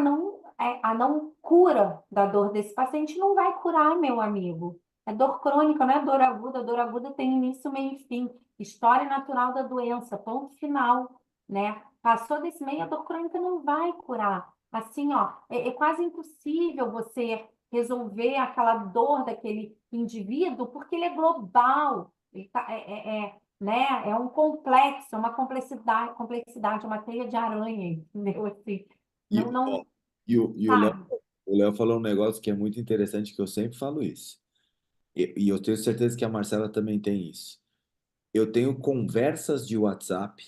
não cura da dor desse paciente não vai curar, meu amigo. É dor crônica, não é dor aguda. Dor aguda tem início, meio e fim. História natural da doença, ponto final, né? Passou desse meio, a dor crônica não vai curar. Assim, ó, é quase impossível você resolver aquela dor daquele indivíduo, porque ele é global. Ele tá, né? É um complexo, uma complexidade, uma teia de aranha, entendeu? Assim, E, não, ó, não, e sabe? O Léo falou um negócio que é muito interessante, que eu sempre falo isso. E eu tenho certeza que a Marcela também tem isso. Eu tenho conversas de WhatsApp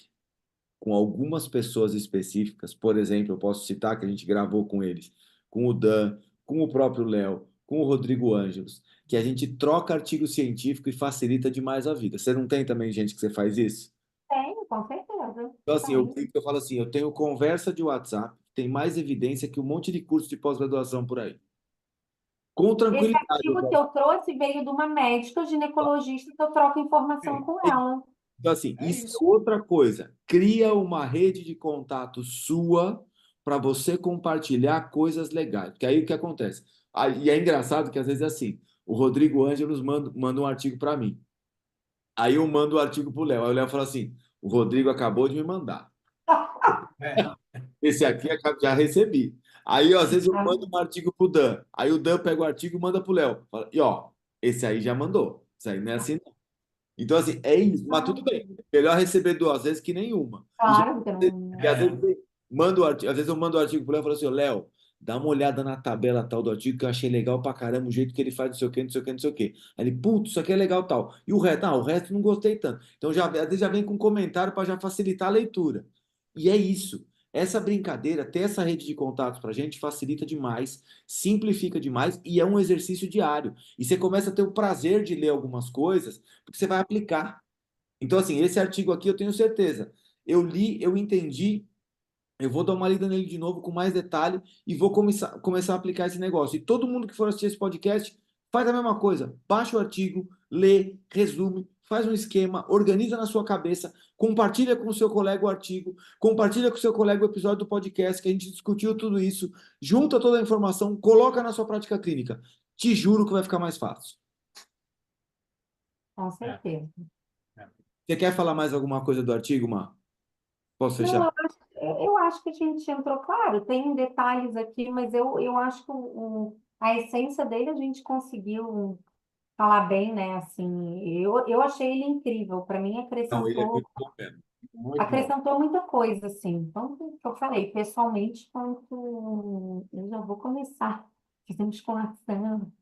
com algumas pessoas específicas. Por exemplo, eu posso citar que a gente gravou com eles, com o Dan, com o próprio Léo, com o Rodrigo Ângelos, que a gente troca artigo científico e facilita demais a vida. Você não tem também gente que você faz isso? Tenho, com certeza. Então, assim, Tenho. eu falo assim, eu tenho conversa de WhatsApp, tem mais evidência que um monte de curso de pós-graduação por aí. Com Esse tranquilidade, eu artigo que falo. eu trouxe veio de uma médica ginecologista que eu troco informação com ela. Então, assim, É isso é isso. outra coisa. Cria uma rede de contato sua para você compartilhar coisas legais. Porque aí o que acontece? E é engraçado que às vezes é assim: o Rodrigo Ângelos manda um artigo para mim. Aí eu mando o artigo para o Léo. Aí o Léo fala assim: o Rodrigo acabou de me mandar. É. Esse aqui já recebi. Aí, ó, às vezes, eu mando um artigo pro Dan. Aí o Dan pega o artigo e manda pro Léo. Fala, e ó, esse aí já mandou. Isso aí não é assim, não. Então, assim, é isso. Mas tudo bem. Melhor receber duas vezes que nenhuma. Claro, porque E às vezes, É. às vezes eu mando o artigo pro Léo e falo assim, ô, Léo, dá uma olhada na tabela tal do artigo que eu achei legal pra caramba, o jeito que ele faz, não sei o quê, não sei o quê, não sei o quê. Aí ele, putz, isso aqui é legal tal. E o resto, o resto não gostei tanto. Então, às vezes já vem com um comentário para já facilitar a leitura. E é isso. Essa brincadeira, ter essa rede de contatos pra gente facilita demais, simplifica demais e é um exercício diário. E você começa a ter o prazer de ler algumas coisas, porque você vai aplicar. Então, assim, esse artigo aqui eu tenho certeza. Eu li, eu entendi, eu vou dar uma lida nele de novo com mais detalhe e vou começar a aplicar esse negócio. E todo mundo que for assistir esse podcast faz a mesma coisa. Baixa o artigo, lê, resume, faz um esquema, organiza na sua cabeça, compartilha com o seu colega o artigo, compartilha com o seu colega o episódio do podcast que a gente discutiu tudo isso, junta toda a informação, coloca na sua prática clínica. Te juro que vai ficar mais fácil. com É. certeza. É. Você quer falar mais alguma coisa do artigo, Mar? Posso Não, fechar? eu acho que a gente entrou, claro, tem detalhes aqui, mas eu acho que a essência dele a gente conseguiu falar bem, né? Assim, eu achei ele incrível. Para mim, Não, ele é acrescentou, muito bom mesmo. Muito bom. acrescentou muita coisa, assim. Tanto que eu falei, pessoalmente, quanto eu já vou começar. Fizemos musculação,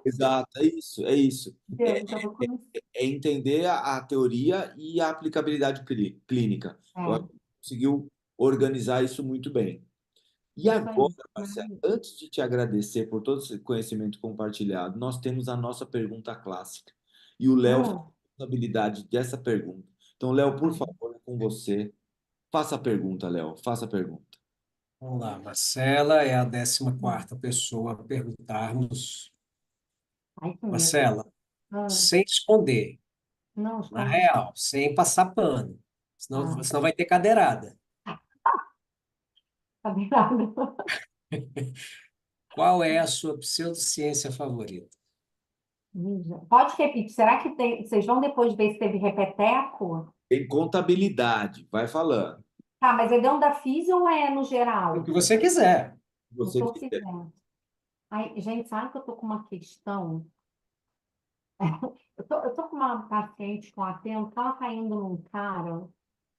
Exato, é isso, é isso. É, entendeu? Já vou começar. é entender a teoria e a aplicabilidade clínica. Eu acho É, que conseguiu organizar isso muito bem. E isso agora, aí. Marcelo, antes de te agradecer por todo esse conhecimento compartilhado, nós temos a nossa pergunta clássica. E o Léo faz Hum, a habilidade dessa pergunta. Então, Léo, por ai, favor, é com você. Faça a pergunta, Léo. Faça a pergunta. Vamos lá, Marcela é a 14ª pessoa a perguntarmos. ai, que medo. Marcela, Ah, sem esconder, não, na esconde. real, sem passar pano, Ah, senão vai ter cadeirada. tá virado. Qual é a sua pseudociência favorita? Pode repetir. Será que tem, vocês vão depois ver se teve repeteco? Tem contabilidade. Vai falando. Tá, mas é dentro da física ou é no O que geral? você quiser. Se Eu você tô quiser. quiser. Ai, gente, sabe que eu tô com uma questão? Eu tô com uma paciente com atento, que ela tá indo num cara.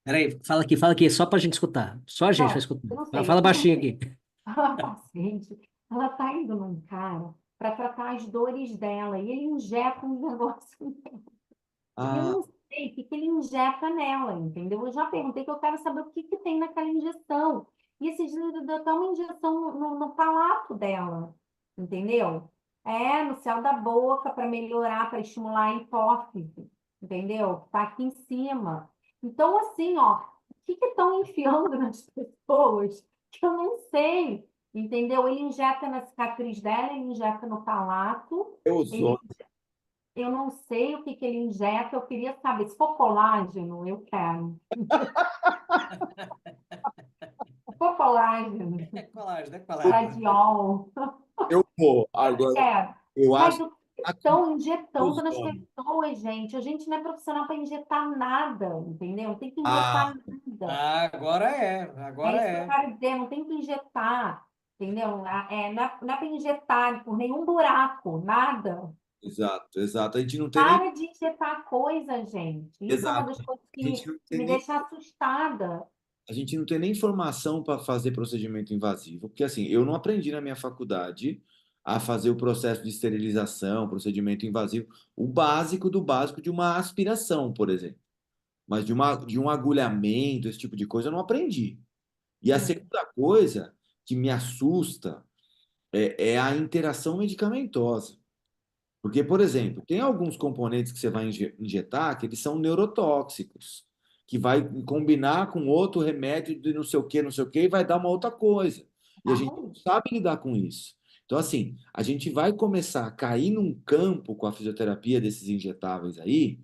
Peraí, fala aqui, só pra gente escutar. Só a gente vai Não, escutar. eu não sei, Fala eu tô baixinho aqui. uma paciente, ela tá indo num cara para tratar as dores dela e ele injeta um negócio. Eu Ah, não sei o que que ele injeta nela, entendeu? Eu já perguntei que eu quero saber o que que tem naquela injeção. E esse dia ele deu até uma injeção no palato dela, entendeu? É, no céu da boca, para melhorar, para estimular a hipófise, entendeu? Tá aqui em cima. Então, assim, ó, o que que estão enfiando nas pessoas que eu não sei, entendeu? Ele injeta na cicatriz dela, ele injeta no palato, é ele ozônio. eu não sei o que que ele injeta, eu queria saber. Se for colágeno, eu quero. Se for colágeno, É colagem, é colagem. radiol, Eu vou. eu Agora, quero. eu Mas acho o que que estão injetando nas ozônio. pessoas, gente? A gente não é profissional para injetar nada, entendeu? Não tem que Ah, injetar nada. Ah, agora é, É agora isso que eu é. quero dizer, não tem que injetar, entendeu? Não é para injetar por nenhum buraco, nada. exato, exato. A gente não tem nem. Para de injetar coisa, gente. Isso é uma Exato. das coisas A gente não que tem me nem. deixa assustada. A gente não tem nem formação para fazer procedimento invasivo, porque assim, eu não aprendi na minha faculdade a fazer o processo de esterilização, procedimento invasivo, o básico do básico de uma aspiração, por exemplo. Mas de um agulhamento, esse tipo de coisa, eu não aprendi. E a Hum. segunda coisa que me assusta é a interação medicamentosa. Porque, por exemplo, tem alguns componentes que você vai injetar que eles são neurotóxicos, que vai combinar com outro remédio de não sei o que, e vai dar uma outra coisa. E a Tá gente não ruim. sabe lidar com isso. Então, assim, a gente vai começar a cair num campo com a fisioterapia desses injetáveis aí,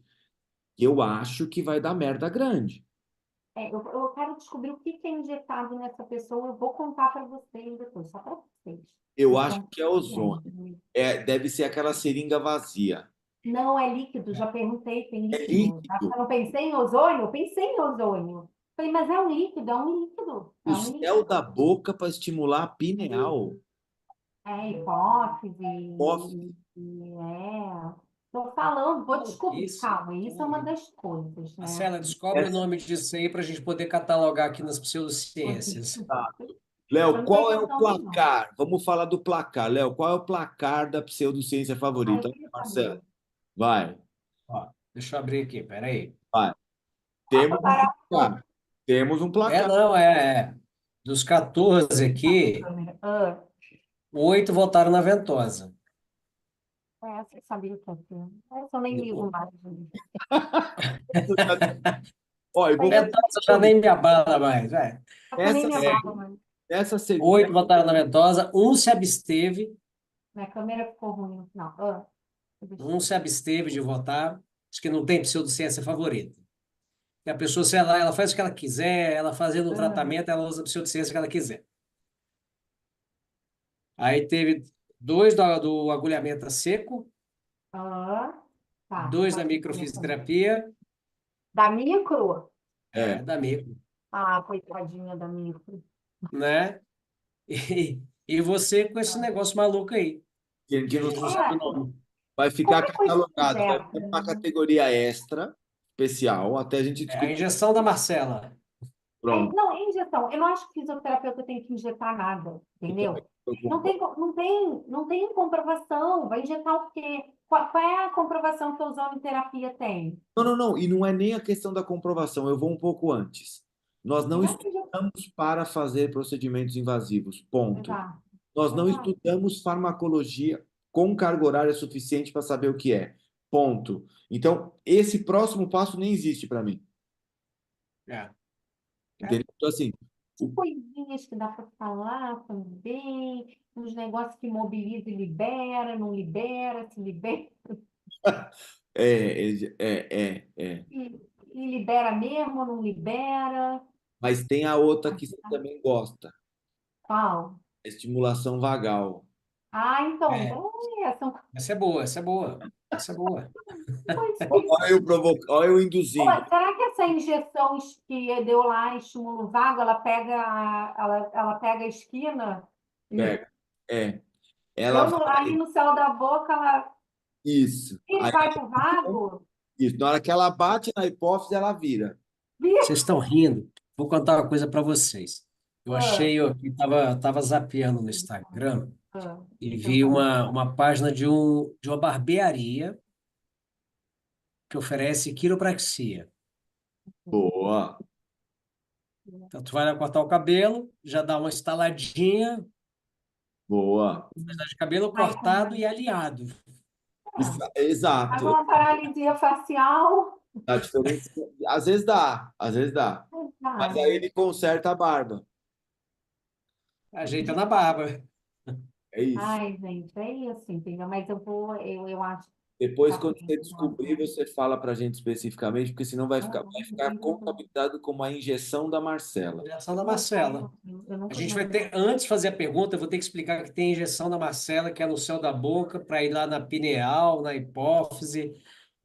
que eu acho que vai dar merda grande. Eu quero descobrir o que que é injetado nessa pessoa. Eu vou contar para vocês depois, só para vocês. Eu Vocês acho estão que é ozônio. entendendo. É, deve ser aquela seringa vazia. Não é líquido, já perguntei, tem É líquido. líquido. Eu não pensei em ozônio? Eu pensei em ozônio. Falei, mas é um líquido, é um líquido, O é um céu da líquido. boca para estimular a pineal. É hipófise, Nossa, Estou falando, vou descobrir, Maluquice. calma, isso é uma das coisas, né? Marcela, descobre o essa nome disso aí para a gente poder catalogar aqui nas Assim, pseudociências. eu Léo, não qual é tenho o também, não. placar? Vamos falar do placar. Léo, qual é o placar da pseudociência Ah, eu favorita? queria Marcelo, saber. vai, Ó, deixa eu abrir aqui, peraí. vai. Ah, Temos um comparação. placar. Temos um É, placar. não, é. Dos 14 aqui, Câmera. 8 votaram na Ventosa. Você sabia que é assim. Essa eu nem ligo mais, gente. Ó, eu vou Aí eu, Ventosa já nem me abala mais, velho. eu nem essa, me abalo, mas essa segunda. 8 votaram na Ventosa, um se absteve, minha câmera ficou ruim no final. Deixa um se absteve de votar. Acho que não tem pseudociência favorita. E a pessoa, se ela faz o que ela quiser, ela fazendo o eu- tratamento, ela usa a pseudociência que ela quiser. Aí teve 2 do agulhamento a seco, ah, tá, 2 da pode ser minha câmera. microfisioterapia Da micro? É, da micro, Ah, coitadinha da micro. né? E você com esse negócio maluco aí, que que a não gente não sabe, sabe o É, nome. vai ficar qualquer coisa que catalogado, vai quiser. ficar uma categoria extra, especial, até a gente É a descobrir. injeção da Marcela. Pronto. Não, injeção. Eu não acho que fisioterapeuta tem que injetar nada, Eu também entendeu? eu concordo. Não tem comprovação. Vai injetar o quê? Qual é a comprovação que a ozonoterapia tem? Não, não, não. E não é nem a questão da comprovação. Eu vou um pouco antes. Nós não Não é injetar. estudamos para fazer procedimentos invasivos. Ponto. Exato, Nós não exato. estudamos farmacologia com carga horária suficiente para saber o que é. Ponto. Então, esse próximo passo nem existe para mim. É. É. Entendeu? Então, assim, As coisinhas que dá para falar também, uns negócios que mobiliza e libera, não libera, se libera é. e libera mesmo, ou não libera. Mas tem a outra que você também gosta, Qual? a estimulação vagal. Ah, então, É. são Essa é boa, essa é boa. Essa é boa. coisas. Olha eu Pô, induzindo. será que essa injeção que deu lá, estímulo vago, ela pega a esquina? E Pega. É. Ela deu ali vai. no céu da boca, ela Isso. e Aí, vai pro vago? isso. Na hora que ela bate na hipófise, ela vira. Vocês estão rindo? Vou contar uma coisa para vocês. Eu Ah, achei, eu tava zapeando no Instagram e então vi tá. uma página de uma barbearia que oferece quiropraxia. Boa, Então, tu vai lá cortar o cabelo, já dá uma estaladinha, boa. de cabelo Vai cortado com- e alinhado. Faz Exato. uma paralisia facial. Dá diferença. Às vezes dá, às vezes dá. Mas aí Nada. ele conserta a barba. Ajeita na barba. É isso. Ai, gente, é isso, entendeu? Mas eu acho que Depois, tá quando você precisando. descobrir, você fala para a gente especificamente, porque senão vai ficar Eu contabilizado como a injeção da Marcela. Injeção da não Marcela. A nunca gente vi vai ter, antes de fazer a pergunta, eu vou ter que explicar que tem injeção da Marcela, que é no céu da boca, para ir lá na pineal, na hipófise,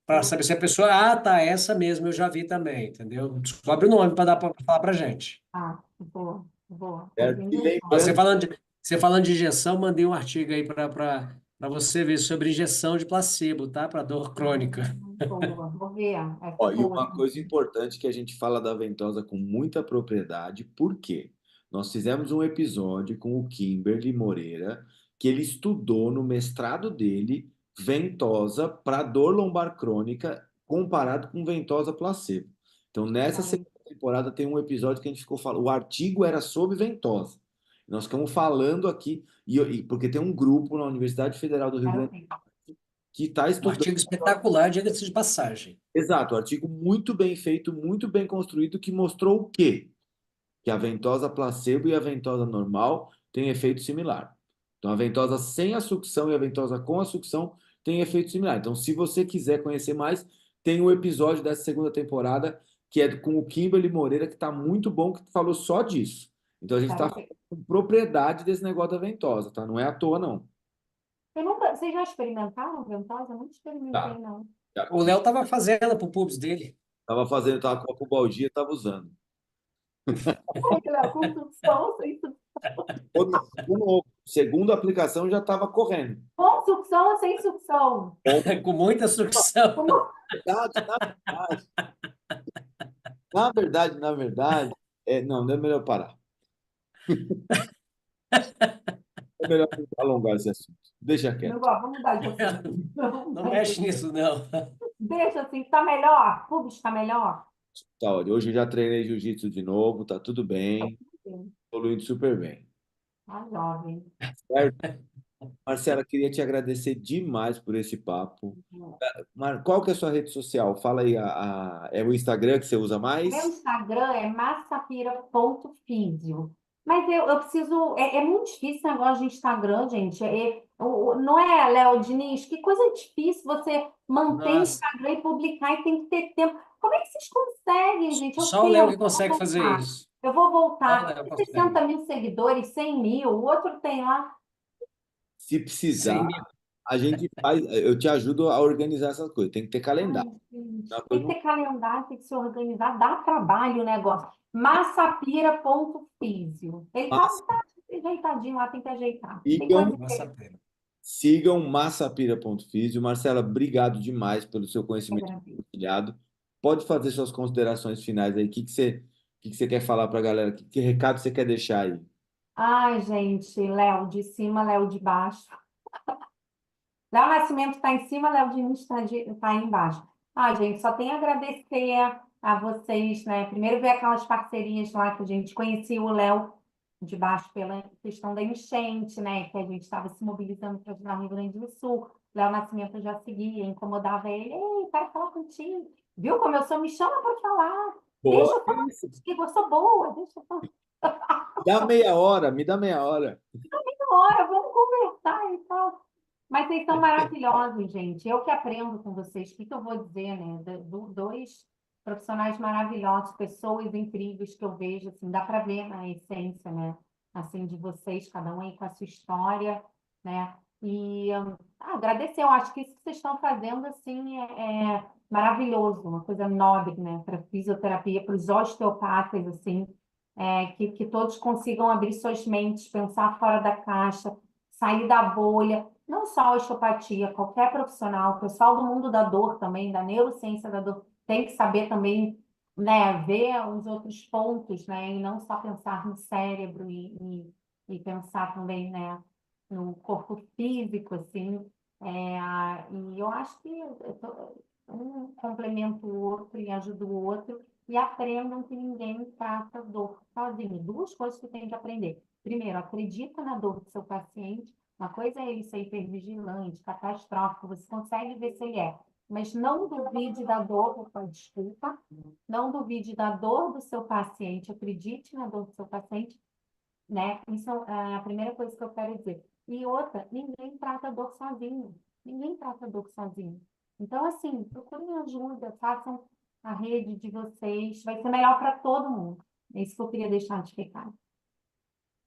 para saber se a pessoa, tá, essa mesmo, eu já vi também, entendeu? Descobre o nome para dar para falar para gente. Ah, vou fazer Certo? E injeção. Você lembrando, falando de, você falando de injeção, mandei um artigo aí para você ver sobre injeção de placebo, tá? Para dor crônica. Boa, vou ver. Essa é ó, e boa. uma coisa importante que a gente fala da ventosa com muita propriedade, por quê? Nós fizemos um episódio com o Kimberly Moreira, que ele estudou no mestrado dele ventosa para dor lombar crônica comparado com ventosa placebo. Então, nessa Ai, segunda temporada tem um episódio que a gente ficou falando, o artigo era sobre ventosa. Nós ficamos falando aqui, porque tem um grupo na Universidade Federal do Rio quero Grande ver. que está Um estudando. artigo espetacular, diga-se de passagem. Exato, um artigo muito bem feito, muito bem construído, que mostrou o quê? Que a ventosa placebo e a ventosa normal têm efeito similar. Então, a ventosa sem a sucção e a ventosa com a sucção têm efeito similar. Então, se você quiser conhecer mais, tem um episódio dessa segunda temporada que é com o Kimberly Moreira, que está muito bom, que falou só disso. Então, a gente está Quero falando ver. com propriedade desse negócio da ventosa, tá? Não é à toa, não. Vocês já experimentaram ventosa? Eu não Tá. experimentei, não. O Léo tava fazendo pro pubs dele. Tava fazendo, tava com a pubalgia, tava usando. Com sucção, sem sucção. Segunda aplicação já estava correndo. Com sucção ou sem sucção? Com muita sucção. Como- Na verdade, não é melhor parar. É melhor não alongar esse assunto. Deixa Não, quieto. vamos mudar de assunto. Vamos Não mudar de mexe assunto. nisso, não. Deixa assim, tá melhor? Pubs está melhor? Tá, olha, hoje eu já treinei jiu-jitsu de novo, tá tudo bem, Sim, evoluindo super bem. tá jovem. Certo? Marcela, queria te agradecer demais por esse papo. Qual que é a sua rede social? Fala aí, é o Instagram que você usa O meu mais? Instagram é massapira.físio. Mas eu preciso. É muito difícil esse negócio de Instagram, gente. Não é, Léo Diniz? Que coisa difícil você manter Nossa, Instagram e publicar e tem que ter tempo. Como é que vocês conseguem, gente? Eu só o Léo tento, que eu vou consegue fazer voltar. isso. Eu vou Só o voltar. Léo Tem consegue. 60 mil seguidores, 100 mil, o outro tem lá. Se precisar, 100 mil. A gente faz, eu te ajudo a organizar essas coisas. Tem que ter Ai, calendário. gente, Uma tem coisa que ter calendário, tem que se organizar, dá trabalho o negócio. Massapira.físio. Ele massa. tá ajeitadinho lá, tem que ajeitar. Tem Sigam, coisa que Nossa ele pena. sigam massapira.físio. Marcela, obrigado demais pelo seu conhecimento agradeço. compartilhado. Pode fazer suas considerações finais aí. O que que você quer falar para a galera? Que recado você quer deixar aí? Ai, gente, Léo de cima, Léo de baixo. Léo Nascimento está em cima, Léo Diniz está aí embaixo. Ah, gente, só tenho a agradecer a vocês, né? Primeiro ver aquelas parcerias lá que a gente conhecia o Léo de baixo pela questão da enchente, né? Que a gente estava se mobilizando para ajudar o Rio Grande do Sul. Léo Nascimento eu já seguia, incomodava ele. Ei, quero falar contigo. Viu como eu sou? Me chama para falar. Boa, Deixa eu falar isso. contigo, eu sou boa. Deixa eu falar. Dá meia hora, me dá meia hora. Hora, vamos conversar e tal. Mas vocês são maravilhosos, gente. Eu que aprendo com vocês. O que que eu vou dizer, né? Dois profissionais maravilhosos, pessoas incríveis que eu vejo, assim, dá para ver na essência, né? Assim, de vocês, cada um aí com a sua história, né? E agradecer, eu acho que isso que vocês estão fazendo, assim, é maravilhoso, uma coisa nobre, né? Para fisioterapia, para os osteopatas, assim, que todos consigam abrir suas mentes, pensar fora da caixa, sair da bolha, não só a osteopatia, qualquer profissional, o pessoal do mundo da dor também, da neurociência da dor, tem que saber também, né, ver os outros pontos, né, e não só pensar no cérebro e pensar também, né, no corpo físico, assim, e eu acho que um complementa o outro e ajuda o outro, e aprendam que ninguém trata dor sozinho. Duas coisas que tem que aprender. Primeiro, acredita na dor do seu paciente. Uma coisa é ele ser hipervigilante, catastrófico, você consegue ver se ele é. Mas não duvide da dor, opa, desculpa, não duvide da dor do seu paciente, acredite na dor do seu paciente, né? Isso é a primeira coisa que eu quero dizer. E outra, ninguém trata dor sozinho. Ninguém trata dor sozinho. Então, assim, procurem ajuda, façam a rede de vocês, vai ser melhor para todo mundo. É isso que eu queria deixar de recado.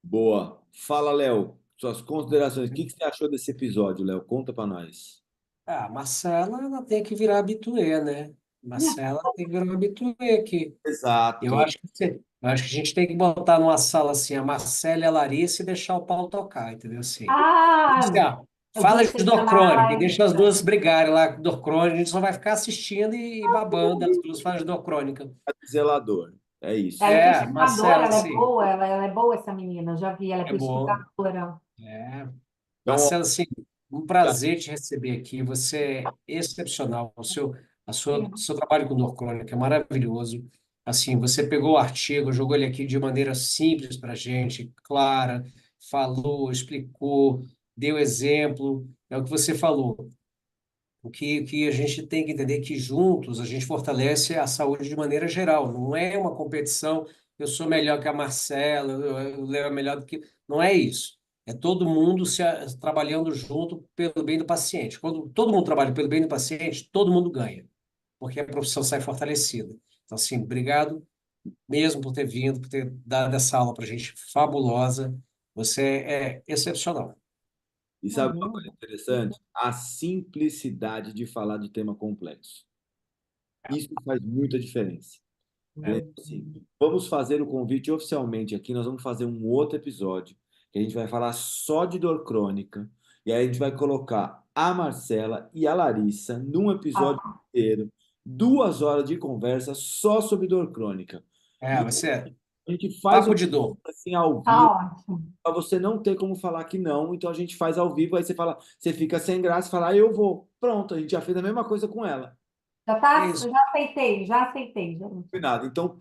Boa. Fala, Léo. Suas considerações. O que você achou desse episódio, Léo? Conta para nós. Ah, a Marcela, ela tem que virar habituê, né? Marcela tem que virar uma habituê aqui. Eu Exato. acho que, eu acho que a gente tem que botar numa sala assim, a Marcela e a Larissa e deixar o pau tocar, entendeu? Assim, assim, Ah, ó, eu fala de gostei da dor crônica e deixa as Larissa. duas brigarem lá com dor crônica, a gente só vai ficar assistindo e babando as duas falas de dor crônica. Zelador. É Ela é isso. É, pesquisadora, Marcela, ela é assim, boa, ela é boa essa menina, eu já vi, ela é é boa. pesquisadora. É. Então, ó, Marcelo, assim, um prazer te receber aqui. Você é excepcional. Seu trabalho com dor crônica é maravilhoso. Assim, você pegou o artigo, jogou ele aqui de maneira simples para a gente, clara, falou, explicou, deu exemplo. É o que você falou. O que a gente tem que entender é que juntos a gente fortalece a saúde de maneira geral. Não é uma competição, eu sou melhor que a Marcela, o Léo é melhor do que. Não é isso. É todo mundo trabalhando junto pelo bem do paciente. Quando todo mundo trabalha pelo bem do paciente, todo mundo ganha, porque a profissão sai fortalecida. Então, assim, obrigado mesmo por ter vindo, por ter dado essa aula para a gente fabulosa. Você é excepcional. e sabe uma coisa interessante? A simplicidade de falar de tema complexo. Isso faz muita diferença. É. Entendeu? Assim, vamos fazer o convite oficialmente aqui. Nós vamos fazer um outro episódio que a gente vai falar só de dor crônica. E aí a gente vai colocar a Marcela e a Larissa num episódio Ah, inteiro, 2 horas de conversa só sobre dor crônica. É, E você é a gente faz papo o de dor. assim ao tá vivo ótimo. para você não ter como falar que não. Então a gente faz ao vivo, aí você fala, você fica sem graça, fala, eu vou. Pronto, a gente já fez a mesma coisa com ela. Já É tá, isso. já aceitei, gente. Combinado. Então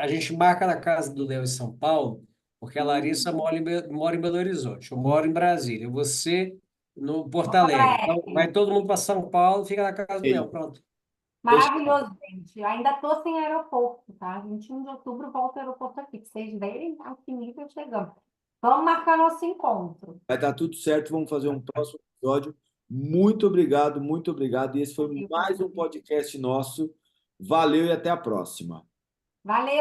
A gente marca na casa do Léo em São Paulo, porque a Larissa Hum, mora em Belo Horizonte, eu moro em Brasília, você no Porto Alegre. Então, vai Complexo. todo mundo para São Paulo, fica na casa do Léo, pronto. fechado. Maravilhoso, gente. Ainda estou sem aeroporto, tá? 21 de outubro volta ao aeroporto aqui. Pra vocês verem a que nível chegamos. Vamos marcar nosso encontro. Vai dar tudo certo, vamos fazer um próximo episódio. Muito obrigado, muito obrigado. E esse foi mais um podcast nosso. Valeu e até a próxima. Valeu!